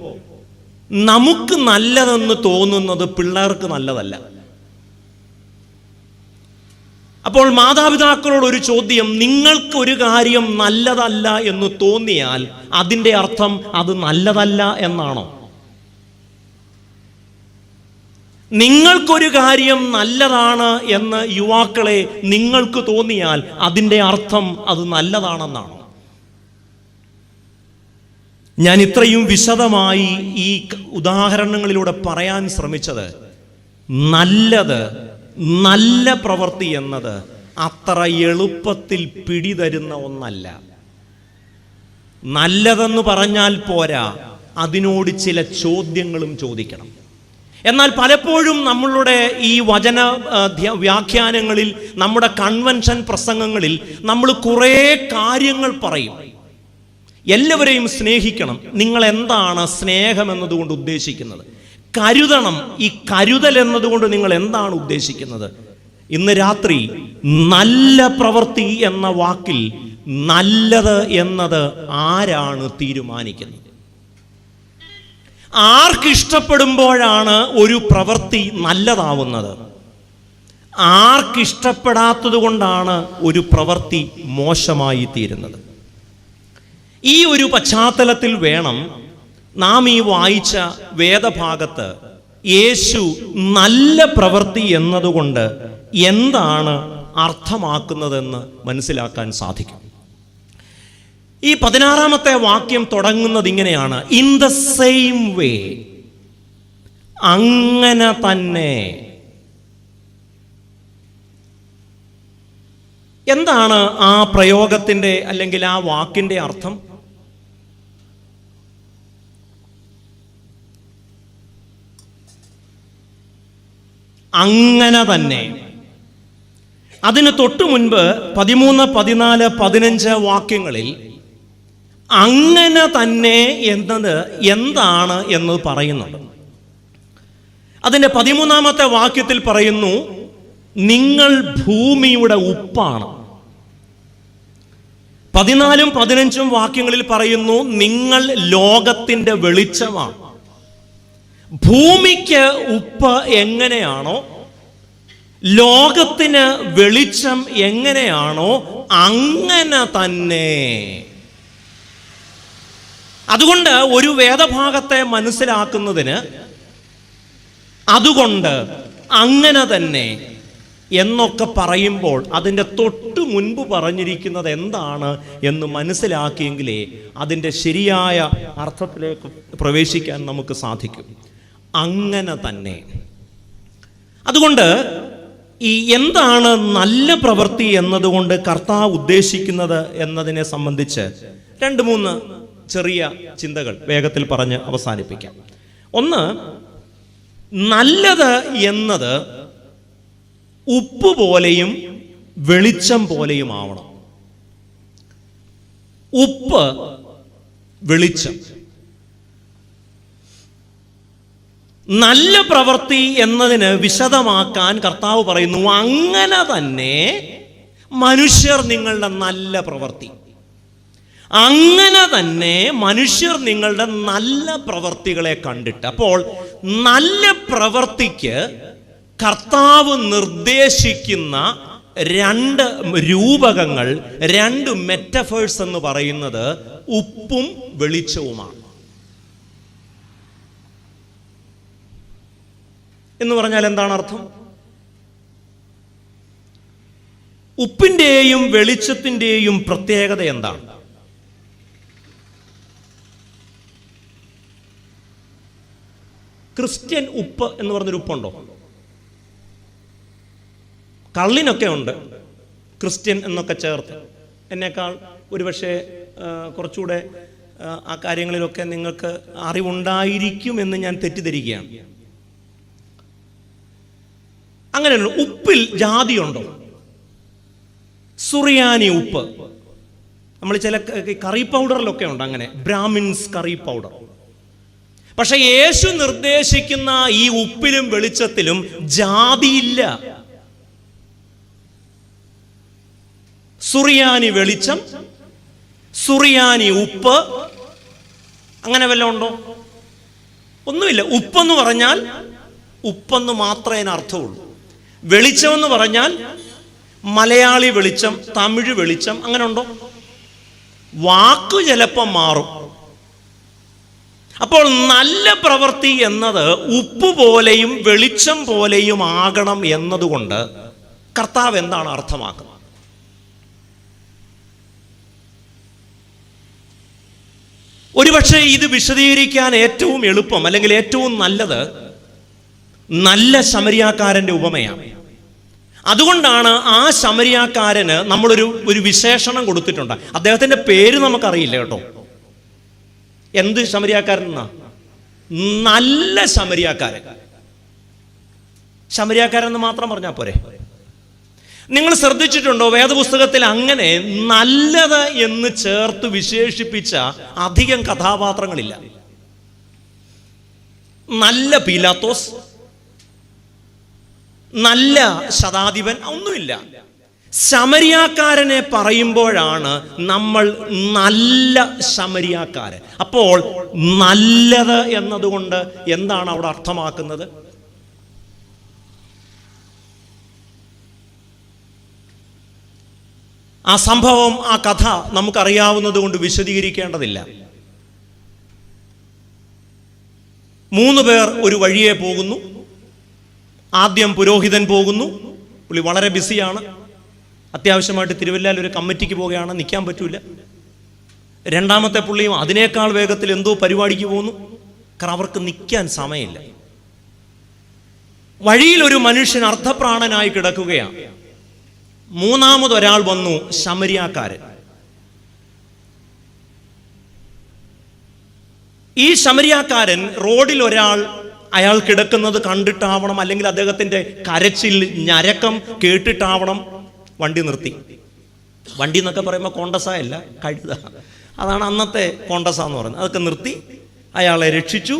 നമുക്ക് നല്ലതെന്ന് തോന്നുന്നത് പിള്ളേർക്ക് നല്ലതല്ല. അപ്പോൾ മാതാപിതാക്കളോട് ഒരു ചോദ്യം, നിങ്ങൾക്ക് ഒരു കാര്യം നല്ലതല്ല എന്ന് തോന്നിയാൽ അതിൻ്റെ അർത്ഥം അത് നല്ലതല്ല എന്നാണോ? നിങ്ങൾക്കൊരു കാര്യം നല്ലതാണ് എന്ന് യുവാക്കളെ നിങ്ങൾക്ക് തോന്നിയാൽ അതിൻ്റെ അർത്ഥം അത് നല്ലതാണെന്നാണോ? ഞാൻ ഇത്രയും വിശദമായി ഈ ഉദാഹരണങ്ങളിലൂടെ പറയാൻ ശ്രമിച്ചത്, നല്ലത്, നല്ല പ്രവൃത്തി എന്നത് അത്ര എളുപ്പത്തിൽ പിടിതരുന്ന ഒന്നല്ല. നല്ലതെന്ന് പറഞ്ഞാൽ പോരാ, അതിനോട് ചില ചോദ്യങ്ങളും ചോദിക്കണം. എന്നാൽ പലപ്പോഴും നമ്മളുടെ ഈ വചന വ്യാഖ്യാനങ്ങളിൽ, നമ്മുടെ കൺവെൻഷൻ പ്രസംഗങ്ങളിൽ നമ്മൾ കുറേ കാര്യങ്ങൾ പറയും. എല്ലാവരെയും സ്നേഹിക്കണം. നിങ്ങൾ എന്താണ് സ്നേഹം എന്നതുകൊണ്ട് ഉദ്ദേശിക്കുന്നത്? കരുതണം. ഈ കരുതൽ എന്നതുകൊണ്ട് നിങ്ങൾ എന്താണ് ഉദ്ദേശിക്കുന്നത്? ഇന്ന് രാത്രി നല്ല പ്രവൃത്തി എന്ന വാക്കിൽ നല്ലത് എന്നത് ആരാണ് തീരുമാനിക്കുന്നത്? ആർക്കിഷ്ടപ്പെടുമ്പോഴാണ് ഒരു പ്രവൃത്തി നല്ലതാവുന്നത്? ആർക്കിഷ്ടപ്പെടാത്തത് കൊണ്ടാണ് ഒരു പ്രവൃത്തി മോശമായി തീരുന്നത്? ഈ ഒരു പശ്ചാത്തലത്തിൽ വേണം നാം ഈ വായിച്ച വേദഭാഗത്ത് യേശു നല്ല പ്രവൃത്തി എന്നതുകൊണ്ട് എന്താണ് അർത്ഥമാക്കുന്നതെന്ന് മനസ്സിലാക്കാൻ സാധിക്കും. ഈ 16-ാമത്തെ വാക്യം തുടങ്ങുന്നത് ഇങ്ങനെയാണ്: ഇൻ ദ സെയിം വേ, അങ്ങനെ തന്നെ. എന്താണ് ആ പ്രയോഗത്തിന്റെ അല്ലെങ്കിൽ ആ വാക്കിന്റെ അർത്ഥം? അങ്ങനെ തന്നെ. അതിന് തൊട്ടു മുൻപ് 13, 14, 15 വാക്യങ്ങളിൽ അങ്ങനെ തന്നെ എന്നത് എന്താണ് എന്ന് പറയുന്നുണ്ട്. അതിന്റെ 13-ാമത്തെ വാക്യത്തിൽ പറയുന്നു, നിങ്ങൾ ഭൂമിയുടെ ഉപ്പാണ്. 14ഉം 15ഉം വാക്യങ്ങളിൽ പറയുന്നു, നിങ്ങൾ ലോകത്തിന്റെ വെളിച്ചമാണ്. ഭൂമിക്ക് ഉപ്പ് എങ്ങനെയാണോ, ലോകത്തിന് വെളിച്ചം എങ്ങനെയാണോ, അങ്ങനെ തന്നെ. അതുകൊണ്ട് ഒരു വേദഭാഗത്തെ മനസ്സിലാക്കുന്നതിന് അതുകൊണ്ട് അങ്ങനെ തന്നെ എന്നൊക്കെ പറയുമ്പോൾ അതിൻ്റെ തൊട്ടു മുൻപ് പറഞ്ഞിരിക്കുന്നത് എന്താണ് എന്ന് മനസ്സിലാക്കിയെങ്കിലേ അതിൻ്റെ ശരിയായ അർത്ഥത്തിലേക്ക് പ്രവേശിക്കാൻ നമുക്ക് സാധിക്കും. അങ്ങനെ തന്നെ. അതുകൊണ്ട് ഈ എന്താണ് നല്ല പ്രവൃത്തി എന്നതുകൊണ്ട് കർത്താവ് ഉദ്ദേശിക്കുന്നത് എന്നതിനെ സംബന്ധിച്ച് 2-3 ചെറിയ ചിന്തകൾ വേഗത്തിൽ പറഞ്ഞ് അവസാനിപ്പിക്കാം. ഒന്ന്, നല്ലത് എന്നത് ഉപ്പ് പോലെയും വെളിച്ചം പോലെയും ആവണം. ഉപ്പ്, വെളിച്ചം. നല്ല പ്രവൃത്തി എന്നതിന് വിശദമാക്കാൻ കർത്താവ് പറയുന്നു, അങ്ങനെ തന്നെ മനുഷ്യർ നിങ്ങളുടെ നല്ല പ്രവൃത്തി, അങ്ങനെ തന്നെ മനുഷ്യർ നിങ്ങളുടെ നല്ല പ്രവൃത്തികളെ കണ്ടിട്ട്. അപ്പോൾ നല്ല പ്രവൃത്തിക്ക് കർത്താവ് നിർദ്ദേശിക്കുന്ന രണ്ട് രൂപകങ്ങൾ, രണ്ട് മെറ്റഫേഴ്സ് എന്ന് പറയുന്നത് ഉപ്പും വെളിച്ചവുമാണ്. എന്ന് പറഞ്ഞാൽ എന്താണ് അർത്ഥം? ഉപ്പിന്റെയും വെളിച്ചത്തിന്റെയും പ്രത്യേകത എന്താണ്? ക്രിസ്ത്യൻ ഉപ്പ് എന്ന് പറഞ്ഞൊരു ഉപ്പുണ്ടോ? കള്ളിനൊക്കെ ഉണ്ട് ക്രിസ്ത്യൻ എന്നൊക്കെ ചേർത്ത്. എന്നേക്കാൾ ഒരുപക്ഷെ കുറച്ചുകൂടെ ആ കാര്യങ്ങളിലൊക്കെ നിങ്ങൾക്ക് അറിവുണ്ടായിരിക്കും എന്ന് ഞാൻ തെറ്റിദ്ധരിക്കുകയാണ്. അങ്ങനെയുള്ള ഉപ്പിൽ ജാതിയുണ്ടോ? സുറിയാനി ഉപ്പ്, നമ്മൾ ചില കറി പൗഡറിലൊക്കെ ഉണ്ട് അങ്ങനെ, ബ്രാഹ്മിൻസ് കറി പൗഡർ. പക്ഷെ യേശു നിർദ്ദേശിക്കുന്ന ഈ ഉപ്പിലും വെളിച്ചത്തിലും ജാതിയില്ല. സുറിയാനി വെളിച്ചം, സുറിയാനി ഉപ്പ്, അങ്ങനെ വല്ലതും ഉണ്ടോ? ഒന്നുമില്ല. ഉപ്പെന്ന് പറഞ്ഞാൽ ഉപ്പെന്ന് മാത്രമേ അതിന് അർത്ഥമുള്ളൂ. വെളിച്ചമെന്ന് പറഞ്ഞാൽ മലയാളി വെളിച്ചം, തമിഴ് വെളിച്ചം, അങ്ങനെ ഉണ്ടോ? വാക്ക് ചിലപ്പം മാറും. അപ്പോൾ നല്ല പ്രവൃത്തി എന്നത് ഉപ്പ് പോലെയും വെളിച്ചം പോലെയും ആകണം എന്നതുകൊണ്ട് കർത്താവ് എന്താണ് അർത്ഥമാക്കുന്നത്? ഒരുപക്ഷെ ഇത് വിശദീകരിക്കാൻ ഏറ്റവും എളുപ്പം, അല്ലെങ്കിൽ ഏറ്റവും നല്ലത് നല്ല ശമരിയാക്കാരന്റെ ഉപമയാണ്. അതുകൊണ്ടാണ് ആ ശമരിയാക്കാരന് നമ്മളൊരു വിശേഷണം കൊടുത്തിട്ടുണ്ട്. അദ്ദേഹത്തിന്റെ പേര് നമുക്കറിയില്ല കേട്ടോ. എന്ത് ശമരിയാക്കാരൻ എന്നാ? നല്ല ശമരിയാക്കാരൻ. ശമരിയാക്കാരൻ എന്ന് മാത്രം പറഞ്ഞാൽ പോരെ? നിങ്ങൾ ശ്രദ്ധിച്ചിട്ടുണ്ടോ, വേദപുസ്തകത്തിൽ അങ്ങനെ നല്ലത് എന്ന് ചേർത്ത് വിശേഷിപ്പിച്ച അധികം കഥാപാത്രങ്ങളില്ല. നല്ല പീലാത്തോസ്, നല്ല ശതാധിപൻ, ഒന്നുമില്ല. ശമരിയാക്കാരനെ പറയുമ്പോഴാണ് നമ്മൾ നല്ല ശമരിയാക്കാരൻ. അപ്പോൾ നല്ലത് എന്നതുകൊണ്ട് എന്താണ് അവിടെ അർത്ഥമാക്കുന്നത്? ആ സംഭവം, ആ കഥ നമുക്കറിയാവുന്നത് കൊണ്ട് വിശദീകരിക്കേണ്ടതില്ല. 3 പേർ ഒരു വഴിയെ പോകുന്നു. ആദ്യം പുരോഹിതൻ പോകുന്നു. പുള്ളി വളരെ ബിസിയാണ്. അത്യാവശ്യമായിട്ട് തിരുവല്ലയിൽ ഒരു കമ്മിറ്റിക്ക് പോവുകയാണ്, നിൽക്കാൻ പറ്റൂല. രണ്ടാമത്തെ പുള്ളിയും അതിനേക്കാൾ വേഗത്തിൽ എന്തോ പരിപാടിക്ക് പോകുന്നു. കാരണം അവർക്ക് നിൽക്കാൻ സമയമില്ല. വഴിയിൽ ഒരു മനുഷ്യൻ അർദ്ധപ്രാണനായി കിടക്കുകയാണ്. മൂന്നാമതൊരാൾ വന്നു, ശമരിയാക്കാരൻ. ഈ ശമരിയാക്കാരൻ റോഡിൽ ഒരാൾ അയാൾ കിടക്കുന്നത് കണ്ടിട്ടാവണം, അല്ലെങ്കിൽ അദ്ദേഹത്തിന്റെ കരച്ചിൽ ഞരക്കം കേട്ടിട്ടാവണം വണ്ടി നിർത്തി. വണ്ടി എന്നൊക്കെ പറയുമ്പോൾ കോണ്ടസ അല്ല, കഴുത. അതാണ് അന്നത്തെ കോണ്ടസ എന്ന് പറയുന്നത്. അതൊക്കെ നിർത്തി അയാളെ രക്ഷിച്ചു.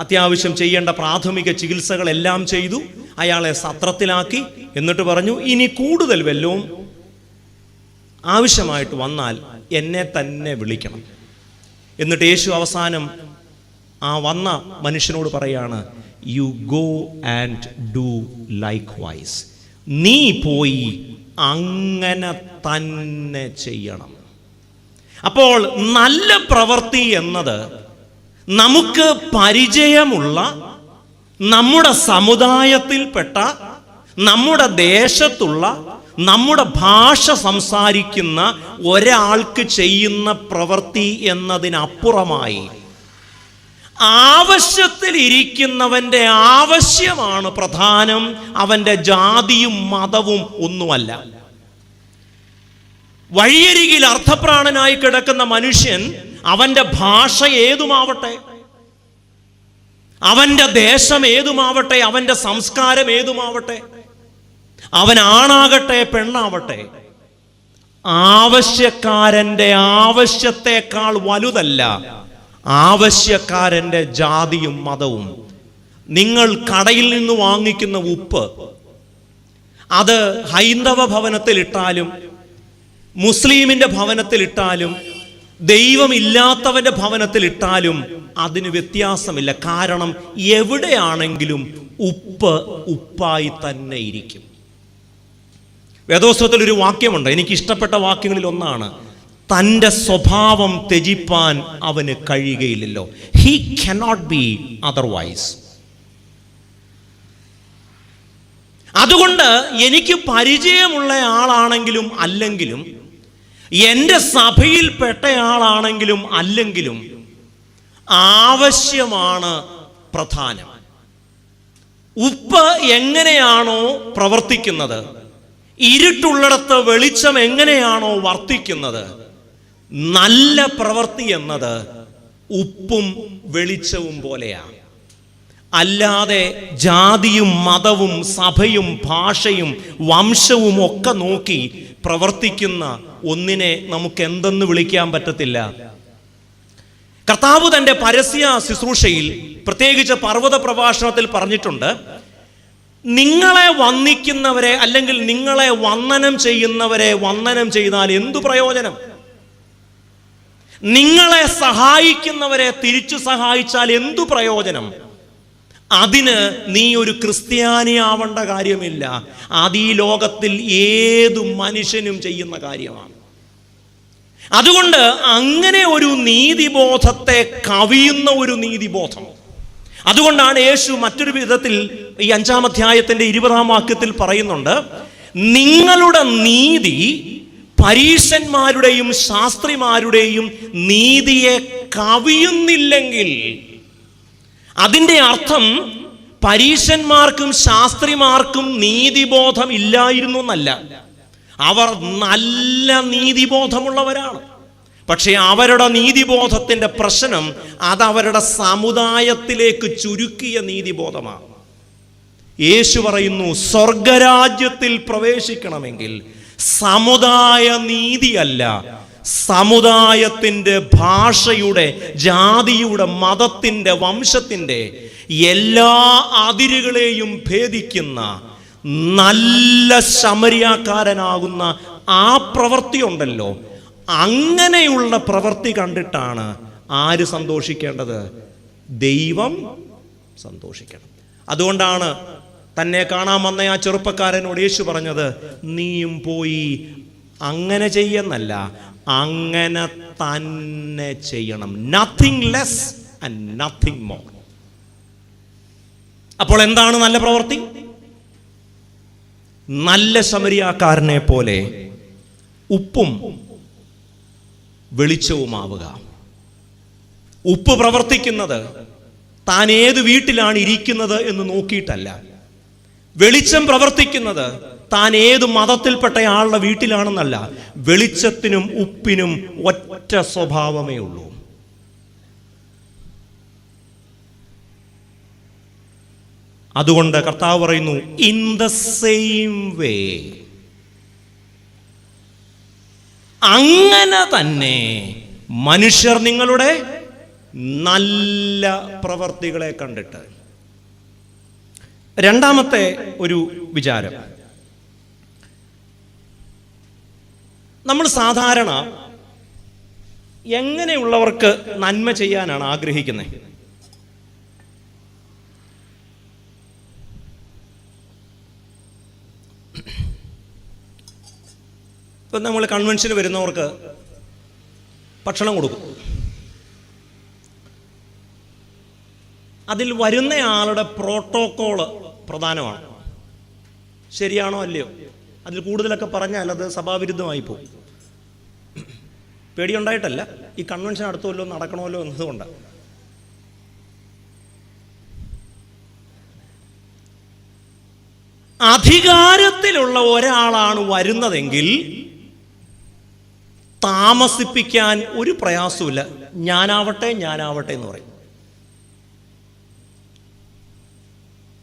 അത്യാവശ്യം ചെയ്യേണ്ട പ്രാഥമിക ചികിത്സകളെല്ലാം ചെയ്തു. അയാളെ സത്രത്തിലാക്കി. എന്നിട്ട് പറഞ്ഞു, ഇനി കൂടുതൽ വല്ലതും ആവശ്യമായിട്ട് വന്നാൽ എന്നെ തന്നെ വിളിക്കണം. എന്നിട്ട് യേശു അവസാനം ആ വന്ന മനുഷ്യനോട് പറയാണ്, you go and do likewise. നീ പോയി അങ്ങനെ തന്നെ ചെയ്യണം. അപ്പോൾ നല്ല പ്രവൃത്തി എന്നത് നമുക്ക് പരിചയമുള്ള, നമ്മുടെ സമുദായത്തിൽപ്പെട്ട, നമ്മുടെ ദേശത്തുള്ള, നമ്മുടെ ഭാഷ സംസാരിക്കുന്ന ഒരാൾക്ക് ചെയ്യുന്ന പ്രവൃത്തി എന്നതിനപ്പുറമായി ആവശ്യത്തിൽ ഇരിക്കുന്നവന്റെ ആവശ്യമാണ് പ്രധാനം. അവന്റെ ജാതിയും മതവും ഒന്നുമല്ല. വഴിയരികിൽ അർദ്ധപ്രാണനായി കിടക്കുന്ന മനുഷ്യൻ അവന്റെ ഭാഷ ഏതുമാവട്ടെ, അവന്റെ ദേശം ഏതുമാവട്ടെ, അവന്റെ സംസ്കാരം ഏതുമാവട്ടെ, അവൻ ആണാകട്ടെ പെണ്ണാവട്ടെ, ആവശ്യക്കാരന്റെ ആവശ്യത്തെക്കാൾ വലുതല്ല ആവശ്യക്കാരന്റെ ജാതിയും മതവും. നിങ്ങൾ കടയിൽ നിന്ന് വാങ്ങിക്കുന്ന ഉപ്പ് അത് ഹൈന്ദവ ഭവനത്തിലിട്ടാലും മുസ്ലിമിന്റെ ഭവനത്തിലിട്ടാലും ദൈവമില്ലാത്തവന്റെ ഭവനത്തിലിട്ടാലും അതിന് വ്യത്യാസമില്ല. കാരണം എവിടെയാണെങ്കിലും ഉപ്പ് ഉപ്പായി തന്നെ ഇരിക്കും. വേദോസ്തവത്തിൽ ഒരു വാക്യമുണ്ട്, എനിക്ക് ഇഷ്ടപ്പെട്ട വാക്യങ്ങളിൽ ഒന്നാണ്, തൻ്റെ സ്വഭാവം ത്യജിപ്പാൻ അവന് കഴിയുകയില്ലല്ലോ. He cannot be otherwise. അതുകൊണ്ട് എനിക്ക് പരിചയമുള്ള ആളാണെങ്കിലും അല്ലെങ്കിലും, എൻ്റെ സഭയിൽപ്പെട്ടയാളാണെങ്കിലും അല്ലെങ്കിലും ആവശ്യമാണ് പ്രധാനം. ഉപ്പ് എങ്ങനെയാണോ പ്രവർത്തിക്കുന്നത്, ഇരുട്ടുള്ളിടത്ത് വെളിച്ചം എങ്ങനെയാണോ വർത്തിക്കുന്നത്, നല്ല പ്രവൃത്തി എന്നത് ഉപ്പും വെളിച്ചവും പോലെയാണ്. അല്ലാതെ ജാതിയും മതവും സഭയും ഭാഷയും വംശവും ഒക്കെ നോക്കി പ്രവർത്തിക്കുന്ന ഒന്നിനെ നമുക്ക് എന്തെന്ന് വിളിക്കാൻ പറ്റത്തില്ല. കർത്താവ് തന്റെ പരസ്യ ശുശ്രൂഷയിൽ പ്രത്യേകിച്ച് പർവ്വത പ്രഭാഷണത്തിൽ പറഞ്ഞിട്ടുണ്ട്, നിങ്ങളെ വന്ദിക്കുന്നവരെ അല്ലെങ്കിൽ നിങ്ങളെ വന്ദനം ചെയ്യുന്നവരെ വന്ദനം ചെയ്താൽ എന്തു പ്രയോജനം? നിങ്ങളെ സഹായിക്കുന്നവരെ തിരിച്ചു സഹായിച്ചാൽ എന്തു പ്രയോജനം? അതിന് നീ ഒരു ക്രിസ്ത്യാനിയാവേണ്ട കാര്യമില്ല. അത് ഈ ലോകത്തിൽ ഏതു മനുഷ്യനും ചെയ്യുന്ന കാര്യമാണ്. അതുകൊണ്ട് അങ്ങനെ ഒരു നീതിബോധത്തെ കവിയുന്ന ഒരു നീതിബോധം, അതുകൊണ്ടാണ് യേശു മറ്റൊരു വിധത്തിൽ ഈ 5-ാം അധ്യായത്തിന്റെ 20-ാം വാക്യത്തിൽ പറയുന്നുണ്ട്, നിങ്ങളുടെ നീതി പരീശന്മാരുടെയും ശാസ്ത്രിമാരുടെയും നീതിയെ കവിയുന്നില്ലെങ്കിൽ, അതിൻ്റെ അർത്ഥം പരീശന്മാർക്കും ശാസ്ത്രിമാർക്കും നീതിബോധം ഇല്ലായിരുന്നു എന്നല്ല, അവർ നല്ല നീതിബോധമുള്ളവരാണ്. പക്ഷേ അവരുടെ നീതിബോധത്തിന്റെ പ്രശ്നം അത് അവരുടെ സമുദായത്തിലേക്ക് ചുരുക്കിയ നീതിബോധമാണ്. യേശു പറയുന്നു, സ്വർഗരാജ്യത്തിൽ പ്രവേശിക്കണമെങ്കിൽ സമുദായ നീതിയല്ല, സമുദായത്തിന്റെ, ഭാഷയുടെ, ജാതിയുടെ, മതത്തിന്റെ, വംശത്തിന്റെ എല്ലാ അതിരുകളെയും ഭേദിക്കുന്ന നല്ല ശമരിയാക്കാരനാകുന്ന ആ പ്രവൃത്തി ഉണ്ടല്ലോ, അങ്ങനെയുള്ള പ്രവൃത്തി കണ്ടിട്ടാണ് ആര് സന്തോഷിക്കേണ്ടത്? ദൈവം സന്തോഷിക്കണം. അതുകൊണ്ടാണ് തന്നെ കാണാൻ വന്ന ആ ചെറുപ്പക്കാരനോട് യേശു പറഞ്ഞത്, നീയും പോയി അങ്ങനെ ചെയ്യുന്നല്ല, അങ്ങനെ തന്നെ ചെയ്യണം. Nothing less and nothing more. അപ്പോൾ എന്താണ് നല്ല പ്രവൃത്തി? നല്ല ശമരിയാക്കാരനെ പോലെ ഉപ്പും വെളിച്ചവുമാവുക. ഉപ്പ് പ്രവർത്തിക്കുന്നത് താൻ ഏത് വീട്ടിലാണ് ഇരിക്കുന്നത് എന്ന് നോക്കിയിട്ടല്ല. വെളിച്ചം പ്രവർത്തിക്കുന്നത് താൻ ഏത് മതത്തിൽപ്പെട്ട ആളുടെ വീട്ടിലാണെന്നല്ല. വെളിച്ചത്തിനും ഉപ്പിനും ഒറ്റ സ്വഭാവമേ ഉള്ളൂ. അതുകൊണ്ട് കർത്താവ് പറയുന്നു, ഇൻ ദ സെയിം വേ, അങ്ങനെ തന്നെ മനുഷ്യർ നിങ്ങളുടെ നല്ല പ്രവർത്തികളെ കണ്ടിട്ട്. രണ്ടാമത്തെ ഒരു വിചാരം, നമ്മൾ സാധാരണ എങ്ങനെയുള്ളവർക്ക് നന്മ ചെയ്യാനാണ് ആഗ്രഹിക്കുന്നത്? ഇപ്പം നമ്മൾ കൺവെൻഷന് വരുന്നവർക്ക് ഭക്ഷണം കൊടുക്കും. അതിൽ വരുന്ന ആളുടെ പ്രോട്ടോക്കോള് പ്രധാനമാണ്. ശരിയാണോ അല്ലയോ? അതിൽ കൂടുതലൊക്കെ പറഞ്ഞാൽ അത് സഭാവിരുദ്ധമായി പോകും. പേടിയുണ്ടായിട്ടല്ല, ഈ കൺവെൻഷൻ അടുത്തുമല്ലോ നടക്കണമല്ലോ എന്നതുകൊണ്ടാണ്. അധികാരത്തിലുള്ള ഒരാളാണ് വരുന്നതെങ്കിൽ താമസിപ്പിക്കാൻ ഒരു പ്രയാസമില്ല. ഞാനാവട്ടെ എന്ന് പറയും.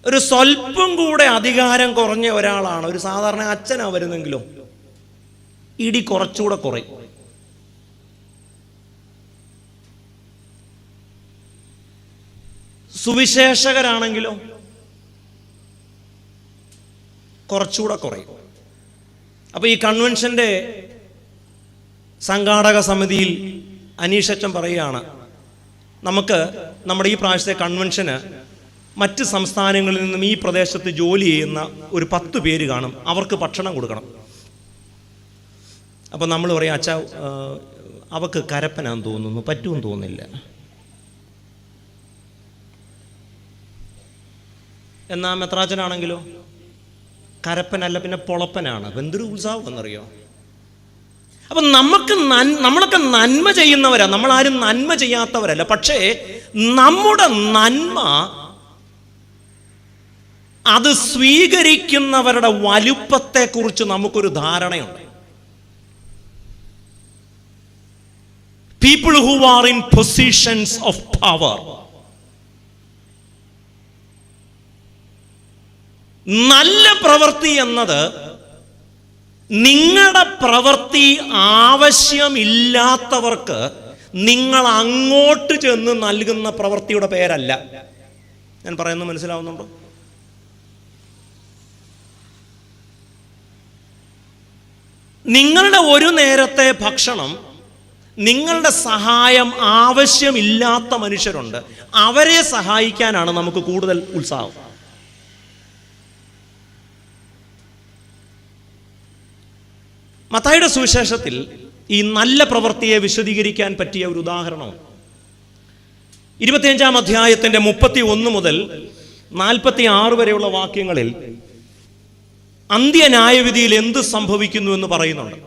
ഒരു സ്വല്പം കൂടെ അധികാരം കുറഞ്ഞ ഒരാളാണ്, ഒരു സാധാരണ അച്ഛനാ വരുന്നെങ്കിലും ഇടി കുറച്ചുകൂടെ കുറയും. സുവിശേഷകരാണെങ്കിലോ കുറച്ചുകൂടെ കുറയും. അപ്പൊ ഈ കൺവെൻഷന്റെ സംഘാടക സമിതിയിൽ അനീഷച്ചൻ പറയുകയാണ്, നമുക്ക് നമ്മുടെ ഈ പ്രാവശ്യത്തെ കൺവെൻഷന് മറ്റ് സംസ്ഥാനങ്ങളിൽ നിന്നും ഈ പ്രദേശത്ത് ജോലി ചെയ്യുന്ന ഒരു 10 പേര് കാണും, അവർക്ക് ഭക്ഷണം കൊടുക്കണം. അപ്പം നമ്മൾ പറയാം, അച്ഛാ അവക്ക് കരപ്പനാന്ന് തോന്നുന്നു, പറ്റുമെന്ന് തോന്നുന്നില്ല. എന്നാ മെത്രാച്ചനാണെങ്കിലോ കരപ്പനല്ല, പിന്നെ പൊളപ്പനാണ്. എന്തൊരു ഉത്സാഹം എന്നറിയോ? അപ്പം നമ്മളൊക്കെ നന്മ ചെയ്യുന്നവരാ, നമ്മളാരും നന്മ ചെയ്യാത്തവരല്ല. പക്ഷേ നമ്മുടെ നന്മ അത് സ്വീകരിക്കുന്നവരുടെ വലുപ്പത്തെക്കുറിച്ച് നമുക്കൊരു ധാരണയുണ്ട്. People who are in positions of power, നല്ല പ്രവൃത്തി എന്നത് നിങ്ങളുടെ പ്രവൃത്തി ആവശ്യമില്ലാത്തവർക്ക് നിങ്ങൾ അങ്ങോട്ട് ചെന്ന് നൽകുന്ന പ്രവൃത്തിയുടെ പേരല്ല. ഞാൻ പറയുന്നത് മനസ്സിലാവുന്നുണ്ടോ? നിങ്ങളുടെ ഒരു നേരത്തെ ഭക്ഷണം നിങ്ങളുടെ സഹായം ആവശ്യമില്ലാത്ത മനുഷ്യരുണ്ട്, അവരെ സഹായിക്കാനാണ് നമുക്ക് കൂടുതൽ ഉത്സാഹം. മത്തായിയുടെ സുവിശേഷത്തിൽ ഈ നല്ല പ്രവൃത്തിയെ വിശദീകരിക്കാൻ പറ്റിയ ഒരു ഉദാഹരണം 25-ാം അധ്യായത്തിന്റെ 31 മുതൽ 46 വരെയുള്ള വാക്യങ്ങളിൽ അന്ത്യന്യായവിധിയിൽ എന്ത് സംഭവിക്കുന്നു എന്ന് പറയുന്നുണ്ട്.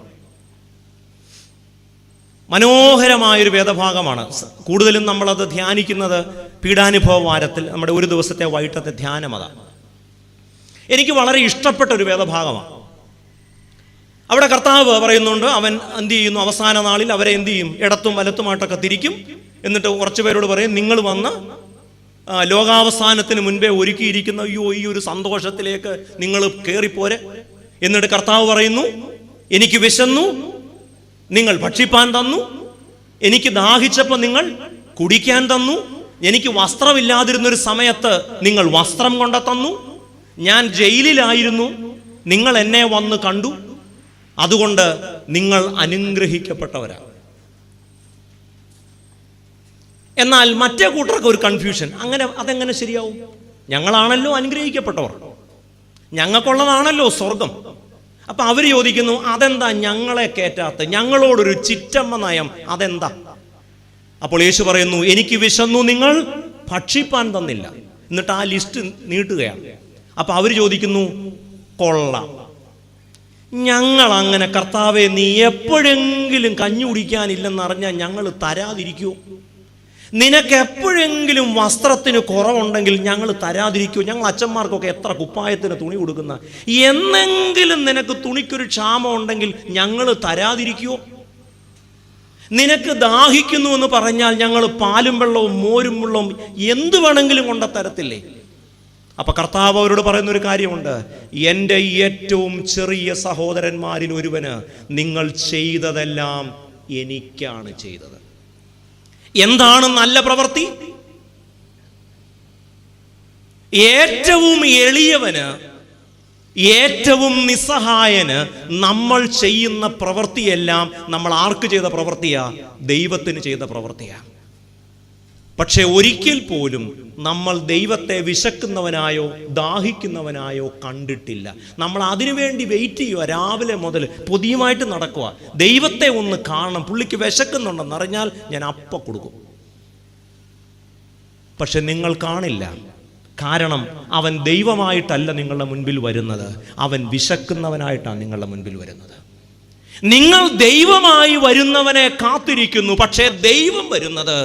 മനോഹരമായൊരു വേദഭാഗമാണ്. കൂടുതലും നമ്മളത് ധ്യാനിക്കുന്നത് പീഡാനുഭവ വാരത്തിൽ, നമ്മുടെ ഒരു ദിവസത്തെ വൈകിട്ടത്തെ ധ്യാനം അതാണ്. എനിക്ക് വളരെ ഇഷ്ടപ്പെട്ട ഒരു വേദഭാഗമാണ്. അവിടെ കർത്താവ് പറയുന്നുണ്ട്, അവൻ എന്ത് ചെയ്യുന്നു, അവസാന നാളിൽ അവരെ എന്ത് ചെയ്യും, ഇടത്തും വലത്തുമായിട്ടൊക്കെ തിരിക്കും. എന്നിട്ട് കുറച്ച് പേരോട് പറയും, നിങ്ങൾ വന്ന് ലോകാവസാനത്തിന് മുൻപേ ഒരുക്കിയിരിക്കുന്ന ഈ ഒരു സന്തോഷത്തിലേക്ക് നിങ്ങൾ കയറിപ്പോരെ. എന്നിട്ട് കർത്താവ് പറയുന്നു, എനിക്ക് വിശന്നു, നിങ്ങൾ ഭക്ഷിപ്പാൻ തന്നു, എനിക്ക് ദാഹിച്ചപ്പോൾ നിങ്ങൾ കുടിക്കാൻ തന്നു, എനിക്ക് വസ്ത്രമില്ലാതിരുന്നൊരു സമയത്ത് നിങ്ങൾ വസ്ത്രം കൊണ്ട തന്നു, ഞാൻ ജയിലിലായിരുന്നു, നിങ്ങൾ എന്നെ വന്ന് കണ്ടു, അതുകൊണ്ട് നിങ്ങൾ അനുഗ്രഹിക്കപ്പെട്ടവരാണ്. എന്നാൽ മറ്റേ കൂട്ടർക്ക് ഒരു കൺഫ്യൂഷൻ, അതെങ്ങനെ ശരിയാവും? ഞങ്ങളാണല്ലോ അനുഗ്രഹിക്കപ്പെട്ടവർ, ഞങ്ങൾക്കുള്ളതാണല്ലോ സ്വർഗം. അപ്പൊ അവർ ചോദിക്കുന്നു, അതെന്താ ഞങ്ങളെ കയറ്റാത്ത, ഞങ്ങളോടൊരു ചിറ്റമ്മ നയം അതെന്താ? അപ്പോൾ യേശു പറയുന്നു, എനിക്ക് വിശന്നു, നിങ്ങൾ ഭക്ഷിപ്പാൻ തന്നില്ല. എന്നിട്ട് ആ ലിസ്റ്റ് നീട്ടുകയാണ്. അപ്പൊ അവർ ചോദിക്കുന്നു, കൊള്ളാം, ഞങ്ങൾ അങ്ങനെ കർത്താവെ നീ എപ്പോഴെങ്കിലും കഞ്ഞി കുടിക്കാനില്ലെന്നറിഞ്ഞാൽ ഞങ്ങൾ തരാതിരിക്കുമോ? നിനക്ക് എപ്പോഴെങ്കിലും വസ്ത്രത്തിന് കുറവുണ്ടെങ്കിൽ ഞങ്ങൾ തരാതിരിക്കുമോ? ഞങ്ങൾ അച്ഛന്മാർക്കൊക്കെ എത്ര കുപ്പായത്തിന് തുണി കൊടുക്കുന്ന, എന്നെങ്കിലും നിനക്ക് തുണിക്കൊരു ക്ഷാമം ഉണ്ടെങ്കിൽ ഞങ്ങൾ തരാതിരിക്കുമോ? നിനക്ക് ദാഹിക്കുന്നു എന്ന് പറഞ്ഞാൽ ഞങ്ങൾ പാലും വെള്ളവും മോരും വെള്ളവും എന്ത് വേണമെങ്കിലും കൊണ്ട തരത്തില്ലേ? അപ്പൊ കർത്താവ് അവരോട് പറയുന്ന ഒരു കാര്യമുണ്ട്, എൻ്റെ ഏറ്റവും ചെറിയ സഹോദരന്മാരിൽ ഒരുവന് നിങ്ങൾ ചെയ്തതെല്ലാം എനിക്കാണ് ചെയ്തത്. എന്താണ് നല്ല പ്രവൃത്തി? ഏറ്റവും എളിയവന്, ഏറ്റവും നിസ്സഹായന് നമ്മൾ ചെയ്യുന്ന പ്രവൃത്തിയെല്ലാം നമ്മൾ ആർക്ക് ചെയ്ത പ്രവൃത്തിയാ? ദൈവത്തിന് ചെയ്ത പ്രവൃത്തിയാ. പക്ഷെ ഒരിക്കൽ പോലും നമ്മൾ ദൈവത്തെ വിശക്കുന്നവനായോ ദാഹിക്കുന്നവനായോ കണ്ടിട്ടില്ല. നമ്മൾ അതിനുവേണ്ടി വെയിറ്റ് ചെയ്യുക, രാവിലെ മുതൽ പൊതിയുമായിട്ട് നടക്കുക. ദൈവത്തെ ഒന്ന് കാണണം, പുള്ളിക്ക് വിശക്കുന്നുണ്ടെന്ന് അറിഞ്ഞാൽ ഞാൻ അപ്പം കൊടുക്കും. പക്ഷെ നിങ്ങൾ കാണില്ല. കാരണം അവൻ ദൈവമായിട്ടല്ല നിങ്ങളുടെ മുൻപിൽ വരുന്നത്, അവൻ വിശക്കുന്നവനായിട്ടാണ് നിങ്ങളുടെ മുൻപിൽ വരുന്നത്. നിങ്ങൾ ദൈവമായി വരുന്നവനെ കാത്തിരിക്കുന്നു, പക്ഷേ ദൈവം വരുന്നത്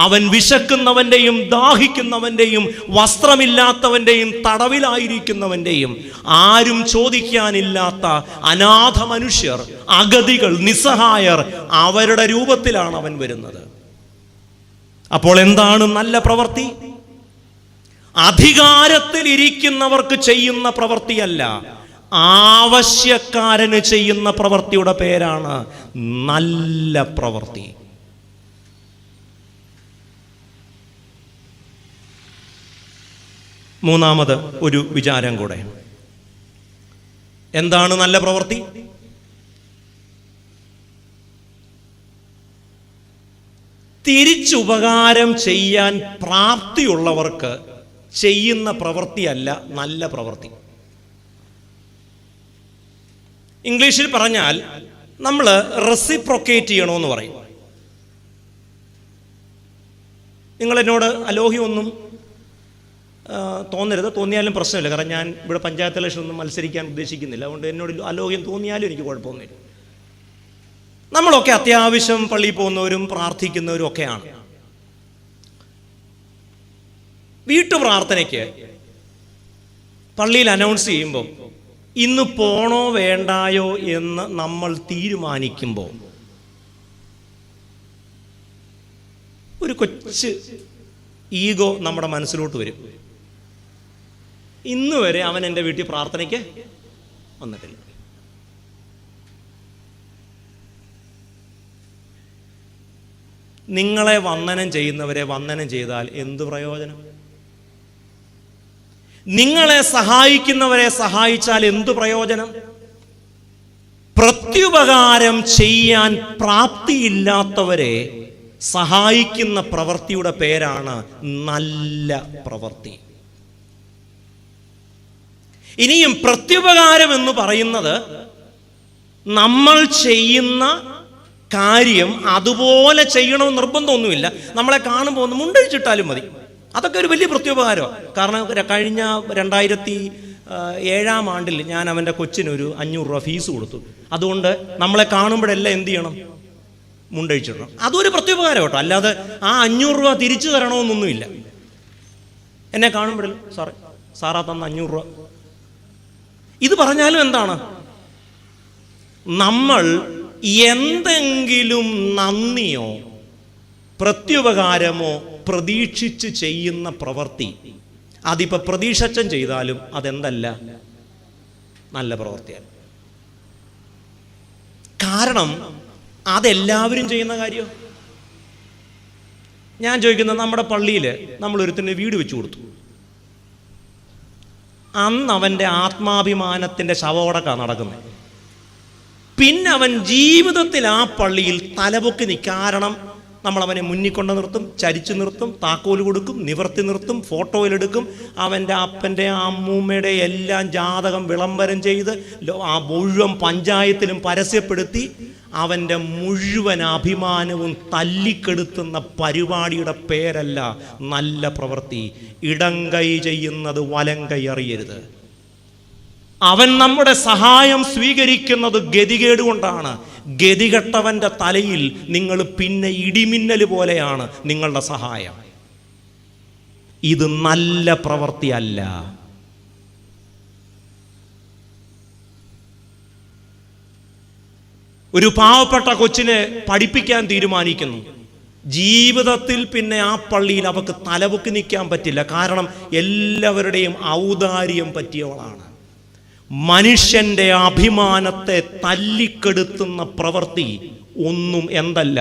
അവൻ വിശക്കുന്നവൻ്റെയും ദാഹിക്കുന്നവൻ്റെയും വസ്ത്രമില്ലാത്തവൻ്റെയും തടവിലായിരിക്കുന്നവൻ്റെയും ആരും ചോദിക്കാനില്ലാത്ത അനാഥ മനുഷ്യർ, അഗതികൾ, നിസ്സഹായർ, അവരുടെ രൂപത്തിലാണ് അവൻ വരുന്നത്. അപ്പോൾ എന്താണ് നല്ല പ്രവൃത്തി? അധികാരത്തിൽ ഇരിക്കുന്നവർക്ക് ചെയ്യുന്ന പ്രവൃത്തിയല്ല, ആവശ്യക്കാരന് ചെയ്യുന്ന പ്രവൃത്തിയുടെ പേരാണ് നല്ല പ്രവൃത്തി. മൂന്നാമത് ഒരു വിചാരം കൂടെ. എന്താണ് നല്ല പ്രവൃത്തി? തിരിച്ചുപകാരം ചെയ്യാൻ പ്രാപ്തിയുള്ളവർക്ക് ചെയ്യുന്ന പ്രവൃത്തിയല്ല നല്ല പ്രവൃത്തി. ഇംഗ്ലീഷിൽ പറഞ്ഞാൽ നമ്മൾ റെസിപ്രൊക്കേറ്റ് ചെയ്യണമെന്ന് പറയും. നിങ്ങൾ എന്നോട് അലോഹ്യമൊന്നും തോന്നരുത്, തോന്നിയാലും പ്രശ്നമില്ല. കാരണം ഞാൻ ഇവിടെ പഞ്ചായത്ത് ഇലക്ഷൻ ഒന്നും മത്സരിക്കാൻ ഉദ്ദേശിക്കുന്നില്ല. അതുകൊണ്ട് എന്നോട് അലോഹ്യം തോന്നിയാലും എനിക്ക് കുഴപ്പമൊന്നുമില്ല. നമ്മളൊക്കെ അത്യാവശ്യം പള്ളിയിൽ പോകുന്നവരും പ്രാർത്ഥിക്കുന്നവരും ഒക്കെയാണ്. വീട്ടു പ്രാർത്ഥനയ്ക്ക് പള്ളിയിൽ അനൗൺസ് ചെയ്യുമ്പോൾ ഇന്ന് പോണോ വേണ്ടായോ എന്ന് നമ്മൾ തീരുമാനിക്കുമ്പോൾ ഒരു കൊച്ചു ഈഗോ നമ്മുടെ മനസ്സിലോട്ട് വരും. ഇന്ന് വരെ അവൻ എൻ്റെ വീട്ടിൽ പ്രാർത്ഥനയ്ക്ക് വന്നിട്ടില്ല. നിങ്ങളെ വന്ദനം ചെയ്യുന്നവരെ വന്ദനം ചെയ്താൽ എന്ത് പ്രയോജനം? നിങ്ങളെ സഹായിക്കുന്നവരെ സഹായിച്ചാൽ എന്തു പ്രയോജനം? പ്രത്യുപകാരം ചെയ്യാൻ പ്രാപ്തിയില്ലാത്തവരെ സഹായിക്കുന്ന പ്രവൃത്തിയുടെ പേരാണ് നല്ല പ്രവൃത്തി. ഇനിയും പ്രത്യുപകാരം എന്ന് പറയുന്നത് നമ്മൾ ചെയ്യുന്ന കാര്യം അതുപോലെ ചെയ്യണമെന്ന് നിർബന്ധമൊന്നുമില്ല. നമ്മളെ കാണുമ്പോൾ ഒന്ന് മുണ്ടഴിച്ചിട്ടാലും മതി, അതൊക്കെ ഒരു വലിയ പ്രത്യുപകാരമാണ്. കാരണം കഴിഞ്ഞ 2007 ആണ്ടിൽ ഞാൻ അവൻ്റെ കൊച്ചിനൊരു 500 രൂപ ഫീസ് കൊടുത്തു. അതുകൊണ്ട് നമ്മളെ കാണുമ്പോഴെല്ലാം എന്ത് ചെയ്യണം? മുണ്ടഴിച്ചിടണം. അതൊരു പ്രത്യുപകാരം കേട്ടോ. അല്ലാതെ ആ 500 രൂപ തിരിച്ചു തരണമെന്നൊന്നുമില്ല. എന്നെ കാണുമ്പോഴല്ലോ സാറാ തന്ന 500 രൂപ. ഇത് പറഞ്ഞാലും എന്താണ്? നമ്മൾ എന്തെങ്കിലും നന്ദിയോ പ്രത്യുപകാരമോ പ്രതീക്ഷിച്ച് ചെയ്യുന്ന പ്രവൃത്തി, അതിപ്പോൾ പ്രതീക്ഷച്ചൻ ചെയ്താലും അതെന്തല്ല, നല്ല പ്രവൃത്തിയല്ല. കാരണം അതെല്ലാവരും ചെയ്യുന്ന കാര്യം. ഞാൻ ചോദിക്കുന്നത്, നമ്മുടെ പള്ളിയിൽ നമ്മളൊരുത്തിന് വീട് വെച്ചു കൊടുത്തു. അന്ന് അവൻ്റെ ആത്മാഭിമാനത്തിൻ്റെ ശവോടക്കാണ് നടക്കുന്നത്. പിന്നെ അവൻ ജീവിതത്തിൽ ആ പള്ളിയിൽ തലപൊക്കി നിൽക്കും. കാരണം നമ്മളവനെ മുന്നിൽ കൊണ്ട് നിർത്തും, ചരിച്ചു നിർത്തും, താക്കോല് കൊടുക്കും, നിവർത്തി നിർത്തും, ഫോട്ടോയിലെടുക്കും. അവൻ്റെ അപ്പൻ്റെ അമ്മൂമ്മയുടെ എല്ലാം ജാതകം വിളംബരം ചെയ്ത് ആ മുഴുവൻ പഞ്ചായത്തിലും പരസ്യപ്പെടുത്തി അവൻ്റെ മുഴുവൻ അഭിമാനവും തല്ലിക്കെടുത്തുന്ന പരിപാടിയുടെ പേരല്ല നല്ല പ്രവൃത്തി. ഇടങ്കൈ ചെയ്യുന്നത് വലങ്കൈ അറിയരുത്. അവൻ നമ്മുടെ സഹായം സ്വീകരിക്കുന്നത് ഗതികേട് കൊണ്ടാണ്. ഗതികെട്ടവന്റെ തലയിൽ നിങ്ങൾ പിന്നെ ഇടിമിന്നൽ പോലെയാണ് നിങ്ങളുടെ സഹായം. ഇത് നല്ല പ്രവൃത്തിയല്ല. ഒരു പാവപ്പെട്ട കൊച്ചിനെ പഠിപ്പിക്കാൻ തീരുമാനിക്കുന്നു. ജീവിതത്തിൽ പിന്നെ ആ പള്ളിയിൽ അവർക്ക് തലപൊക്കി നിൽക്കാൻ പറ്റില്ല. കാരണം എല്ലാവരുടെയും ഔദാര്യം പറ്റിയവളാണ്. മനുഷ്യന്റെ അഭിമാനത്തെ തല്ലിക്കെടുത്തുന്ന പ്രവൃത്തി ഒന്നും എന്തല്ല.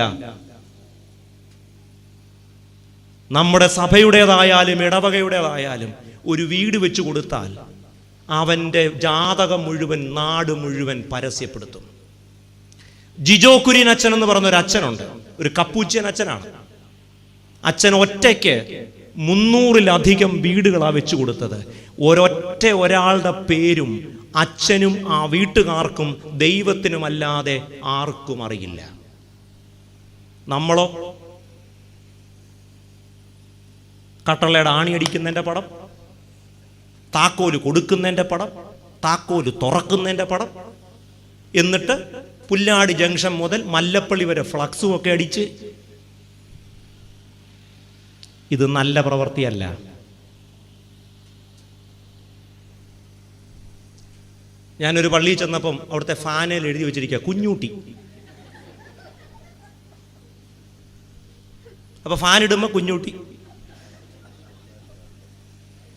നമ്മുടെ സഭയുടേതായാലും ഇടവകയുടേതായാലും ഒരു വീട് വെച്ചു കൊടുത്താൽ അവൻ്റെ ജാതകം മുഴുവൻ നാട് മുഴുവൻ പരസ്യപ്പെടുത്തും. ജിജോ കുര്യൻ അച്ഛൻ എന്ന് പറഞ്ഞൊരു അച്ഛനുണ്ട്, ഒരു കപ്പൂച്ചിയൻ അച്ഛനാണ്. അച്ഛൻ ഒറ്റയ്ക്ക് 300-ലധികം വീടുകളാണ് വെച്ചു കൊടുത്തത്. ഒരാളുടെ പേരും അച്ഛനും ആ വീട്ടുകാർക്കും ദൈവത്തിനുമല്ലാതെ ആർക്കും അറിയില്ല. നമ്മളോ കട്ടളയുടെ ആണിയടിക്കുന്നതിൻ്റെ പടം, താക്കോല് കൊടുക്കുന്നതിൻ്റെ പടം, താക്കോല് തുറക്കുന്നതിൻ്റെ പടം, എന്നിട്ട് പുല്ലാടി ജംഗ്ഷൻ മുതൽ മല്ലപ്പള്ളി വരെ ഫ്ലക്സും ഒക്കെ അടിച്ച്. ഇത് നല്ല പ്രവൃത്തിയല്ല. ഞാനൊരു പള്ളിയിൽ ചെന്നപ്പം അവിടുത്തെ ഫാനയിൽ എഴുതി വെച്ചിരിക്കുക കുഞ്ഞൂട്ടി. അപ്പോൾ ഫാൻ ഇടുമ്പോൾ കുഞ്ഞൂട്ടി.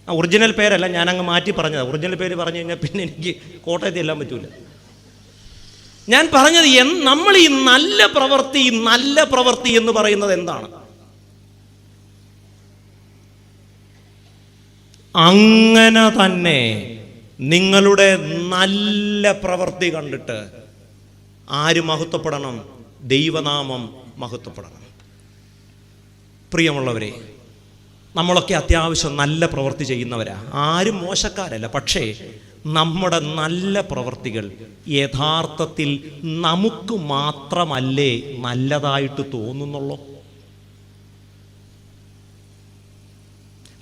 ഒറിജിനൽ പേരല്ല, ഞാനങ്ങ് മാറ്റി പറഞ്ഞത്. ഒറിജിനൽ പേര് പറഞ്ഞു കഴിഞ്ഞാൽ പിന്നെ എനിക്ക് കോട്ടയത്ത് ചെല്ലാൻ പറ്റൂല. ഞാൻ പറഞ്ഞത് നമ്മൾ ഈ നല്ല പ്രവൃത്തി എന്ന് പറയുന്നത് എന്താണ്? അങ്ങനെ തന്നെ നിങ്ങളുടെ നല്ല പ്രവൃത്തി കണ്ടിട്ട് ആര് മഹത്വപ്പെടണം? ദൈവനാമം മഹത്വപ്പെടണം. പ്രിയമുള്ളവരെ, നമ്മളൊക്കെ അത്യാവശ്യം നല്ല പ്രവൃത്തി ചെയ്യുന്നവരാ, ആരും മോശക്കാരല്ല. പക്ഷേ നമ്മുടെ നല്ല പ്രവൃത്തികൾ യഥാർത്ഥത്തിൽ നമുക്ക് മാത്രമല്ലേ നല്ലതായിട്ട് തോന്നുന്നുള്ളൂ?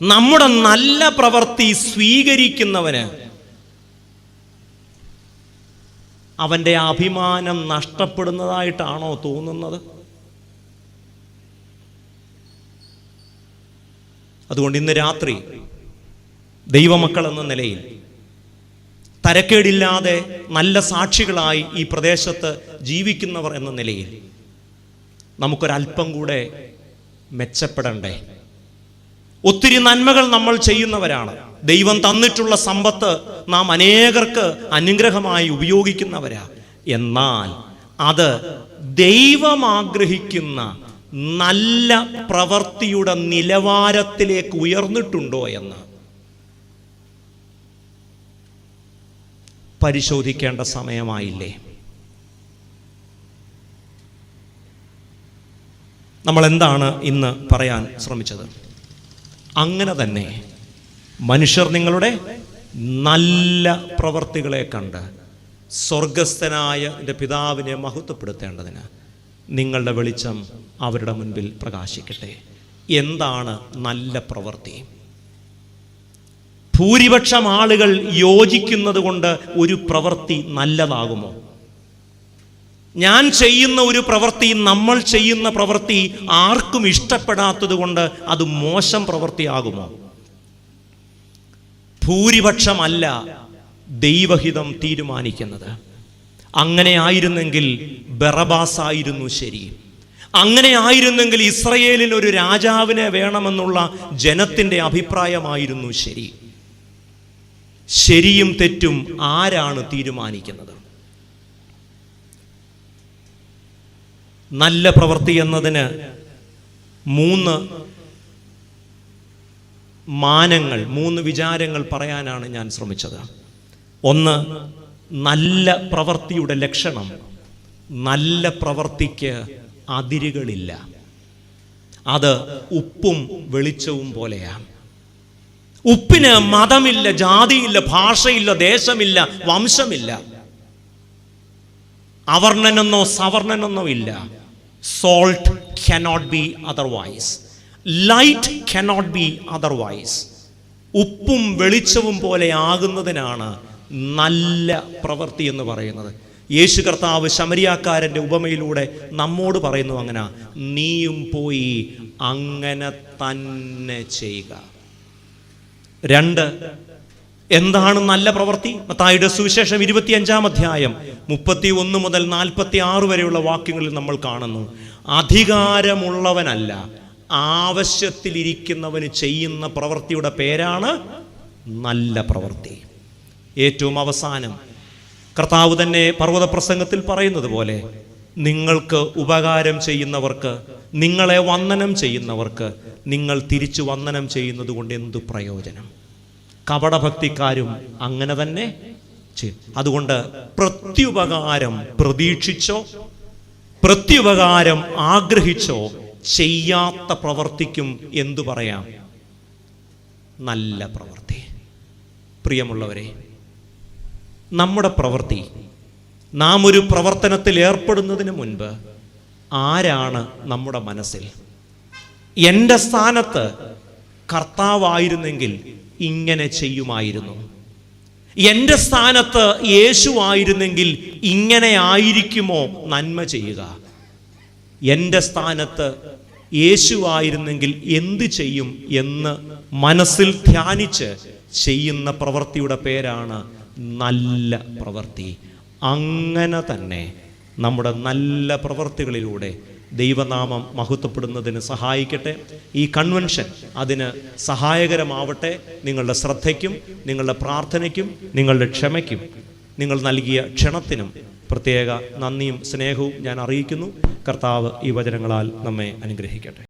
നമ്മുടെ നല്ല പ്രവൃത്തി സ്വീകരിക്കുന്നവന് അവൻ്റെ അഭിമാനം നഷ്ടപ്പെടുന്നതായിട്ടാണോ തോന്നുന്നത്? അതുകൊണ്ട് ഇന്ന് രാത്രി ദൈവമക്കൾ എന്ന നിലയിൽ തരക്കേടില്ലാതെ നല്ല സാക്ഷികളായി ഈ പ്രദേശത്ത് ജീവിക്കുന്നവർ എന്ന നിലയിൽ നമുക്കൊരല്പം കൂടെ മെച്ചപ്പെടണ്ടേ? ഒത്തിരി നന്മകൾ നമ്മൾ ചെയ്യുന്നവരാണ്. ദൈവം തന്നിട്ടുള്ള സമ്പത്ത് നാം അനേകർക്ക് അനുഗ്രഹമായി ഉപയോഗിക്കുന്നവരാ. എന്നാൽ അത് ദൈവം ആഗ്രഹിക്കുന്ന നല്ല പ്രവൃത്തിയുടെ നിലവാരത്തിലേക്ക് ഉയർന്നിട്ടുണ്ടോ എന്ന് പരിശോധിക്കേണ്ട സമയമായില്ലേ? നമ്മൾ എന്താണ് ഇന്ന് പറയാൻ ശ്രമിച്ചത്? അങ്ങനെ തന്നെ മനുഷ്യർ നിങ്ങളുടെ നല്ല പ്രവൃത്തികളെ കണ്ട് സ്വർഗസ്ഥനായ എൻ്റെ പിതാവിനെ മഹത്വപ്പെടുത്തേണ്ടതിന് നിങ്ങളുടെ വെളിച്ചം അവരുടെ മുൻപിൽ പ്രകാശിക്കട്ടെ. എന്താണ് നല്ല പ്രവൃത്തി? ഭൂരിപക്ഷം ആളുകൾ യോജിക്കുന്നത് കൊണ്ട് ഒരു പ്രവൃത്തി നല്ലതാകുമോ? ഞാൻ ചെയ്യുന്ന ഒരു പ്രവൃത്തി, നമ്മൾ ചെയ്യുന്ന പ്രവൃത്തി ആർക്കും ഇഷ്ടപ്പെടാത്തത് കൊണ്ട് അത് മോശം പ്രവൃത്തിയാകുമോ? ഭൂരിപക്ഷമല്ല ദൈവഹിതം തീരുമാനിക്കുന്നത്. അങ്ങനെ ആയിരുന്നെങ്കിൽ ബറബാസ് ആയിരുന്നു ശരി. അങ്ങനെ ആയിരുന്നെങ്കിൽ ഇസ്രയേലിൽ ഒരു രാജാവിനെ വേണമെന്നുള്ള ജനത്തിൻ്റെ അഭിപ്രായമായിരുന്നു ശരി. ശരിയും തെറ്റും ആരാണ് തീരുമാനിക്കുന്നത്? നല്ല പ്രവൃത്തി എന്നതിന് 3 മാനങ്ങൾ, 3 വിചാരങ്ങൾ പറയാനാണ് ഞാൻ ശ്രമിച്ചത്. ഒന്ന്, നല്ല പ്രവൃത്തിയുടെ ലക്ഷണം, നല്ല പ്രവൃത്തിക്ക് അതിരുകളില്ല. അത് ഉപ്പും വെളിച്ചവും പോലെയാണ്. ഉപ്പിന് മതമില്ല, ജാതിയില്ല, ഭാഷയില്ല, ദേശമില്ല, വംശമില്ല, അവർണ്ണനെന്നോ സവർണ്ണനെന്നോ ഇല്ല. Salt cannot be otherwise. Light cannot be otherwise. ഉപ്പും വെളിച്ചവും പോലെ ആകുന്നതിനാണ് നല്ല പ്രവൃത്തി എന്ന് പറയുന്നത്. യേശു കർത്താവ് ശമരിയാക്കാരൻ്റെ ഉപമയിലൂടെ നമ്മോട് പറയുന്നു, അങ്ങനെ നീയും പോയി അങ്ങനെ തന്നെ ചെയ്യുക. 2, എന്താണ് നല്ല പ്രവൃത്തി? മത്തായിയുടെ സുവിശേഷം 25-ാം അധ്യായം 31 മുതൽ 46 വരെയുള്ള വാക്യങ്ങളിൽ നമ്മൾ കാണുന്നു, അധികാരമുള്ളവനല്ല ആവശ്യത്തിലിരിക്കുന്നവന് ചെയ്യുന്ന പ്രവൃത്തിയുടെ പേരാണ് നല്ല പ്രവൃത്തി. ഏറ്റവും അവസാനം കർത്താവ് തന്നെ പർവ്വത പ്രസംഗത്തിൽ പറയുന്നത് പോലെ, നിങ്ങൾക്ക് ഉപകാരം ചെയ്യുന്നവർക്ക്, നിങ്ങളെ വന്ദനം ചെയ്യുന്നവർക്ക് നിങ്ങൾ തിരിച്ചു വന്ദനം ചെയ്യുന്നത് കൊണ്ട് എന്തു പ്രയോജനം? കപടഭക്തിക്കാരും അങ്ങനെ തന്നെ ചെയ്യും. അതുകൊണ്ട് പ്രത്യുപകാരം പ്രതീക്ഷിച്ചോ പ്രത്യുപകാരം ആഗ്രഹിച്ചോ ചെയ്യാത്ത പ്രവർത്തിക്കും എന്തു പറയാം? നല്ല പ്രവൃത്തി. പ്രിയമുള്ളവരെ, നമ്മുടെ പ്രവൃത്തി, നാം ഒരു പ്രവർത്തനത്തിൽ ഏർപ്പെടുന്നതിന് മുൻപ് ആരാണ് നമ്മുടെ മനസ്സിൽ? എൻ്റെ സ്ഥാനത്ത് കർത്താവായിരുന്നെങ്കിൽ ഇങ്ങനെ ചെയ്യുമായിരുന്നു. എൻ്റെ സ്ഥാനത്ത് യേശു ആയിരുന്നെങ്കിൽ ഇങ്ങനെ ആയിരിക്കുമോ നന്മ ചെയ്യുക? എൻ്റെ സ്ഥാനത്ത് യേശു ആയിരുന്നെങ്കിൽ എന്ത് ചെയ്യും എന്ന് മനസ്സിൽ ധ്യാനിച്ച് ചെയ്യുന്ന പ്രവൃത്തിയുടെ പേരാണ് നല്ല പ്രവൃത്തി. അങ്ങനെ തന്നെ നമ്മുടെ നല്ല പ്രവൃത്തികളിലൂടെ ദൈവനാമം മഹത്വപ്പെടുന്നതിന് സഹായിക്കട്ടെ. ഈ കൺവെൻഷൻ അതിന് സഹായകരമാവട്ടെ. നിങ്ങളുടെ ശ്രദ്ധയ്ക്കും നിങ്ങളുടെ പ്രാർത്ഥനയ്ക്കും നിങ്ങളുടെ ക്ഷമയ്ക്കും നിങ്ങൾ നൽകിയ ക്ഷണത്തിനും പ്രത്യേക നന്ദിയും സ്നേഹവും ഞാൻ അറിയിക്കുന്നു. കർത്താവ് ഈ വചനങ്ങളാൽ നമ്മെ അനുഗ്രഹിക്കട്ടെ.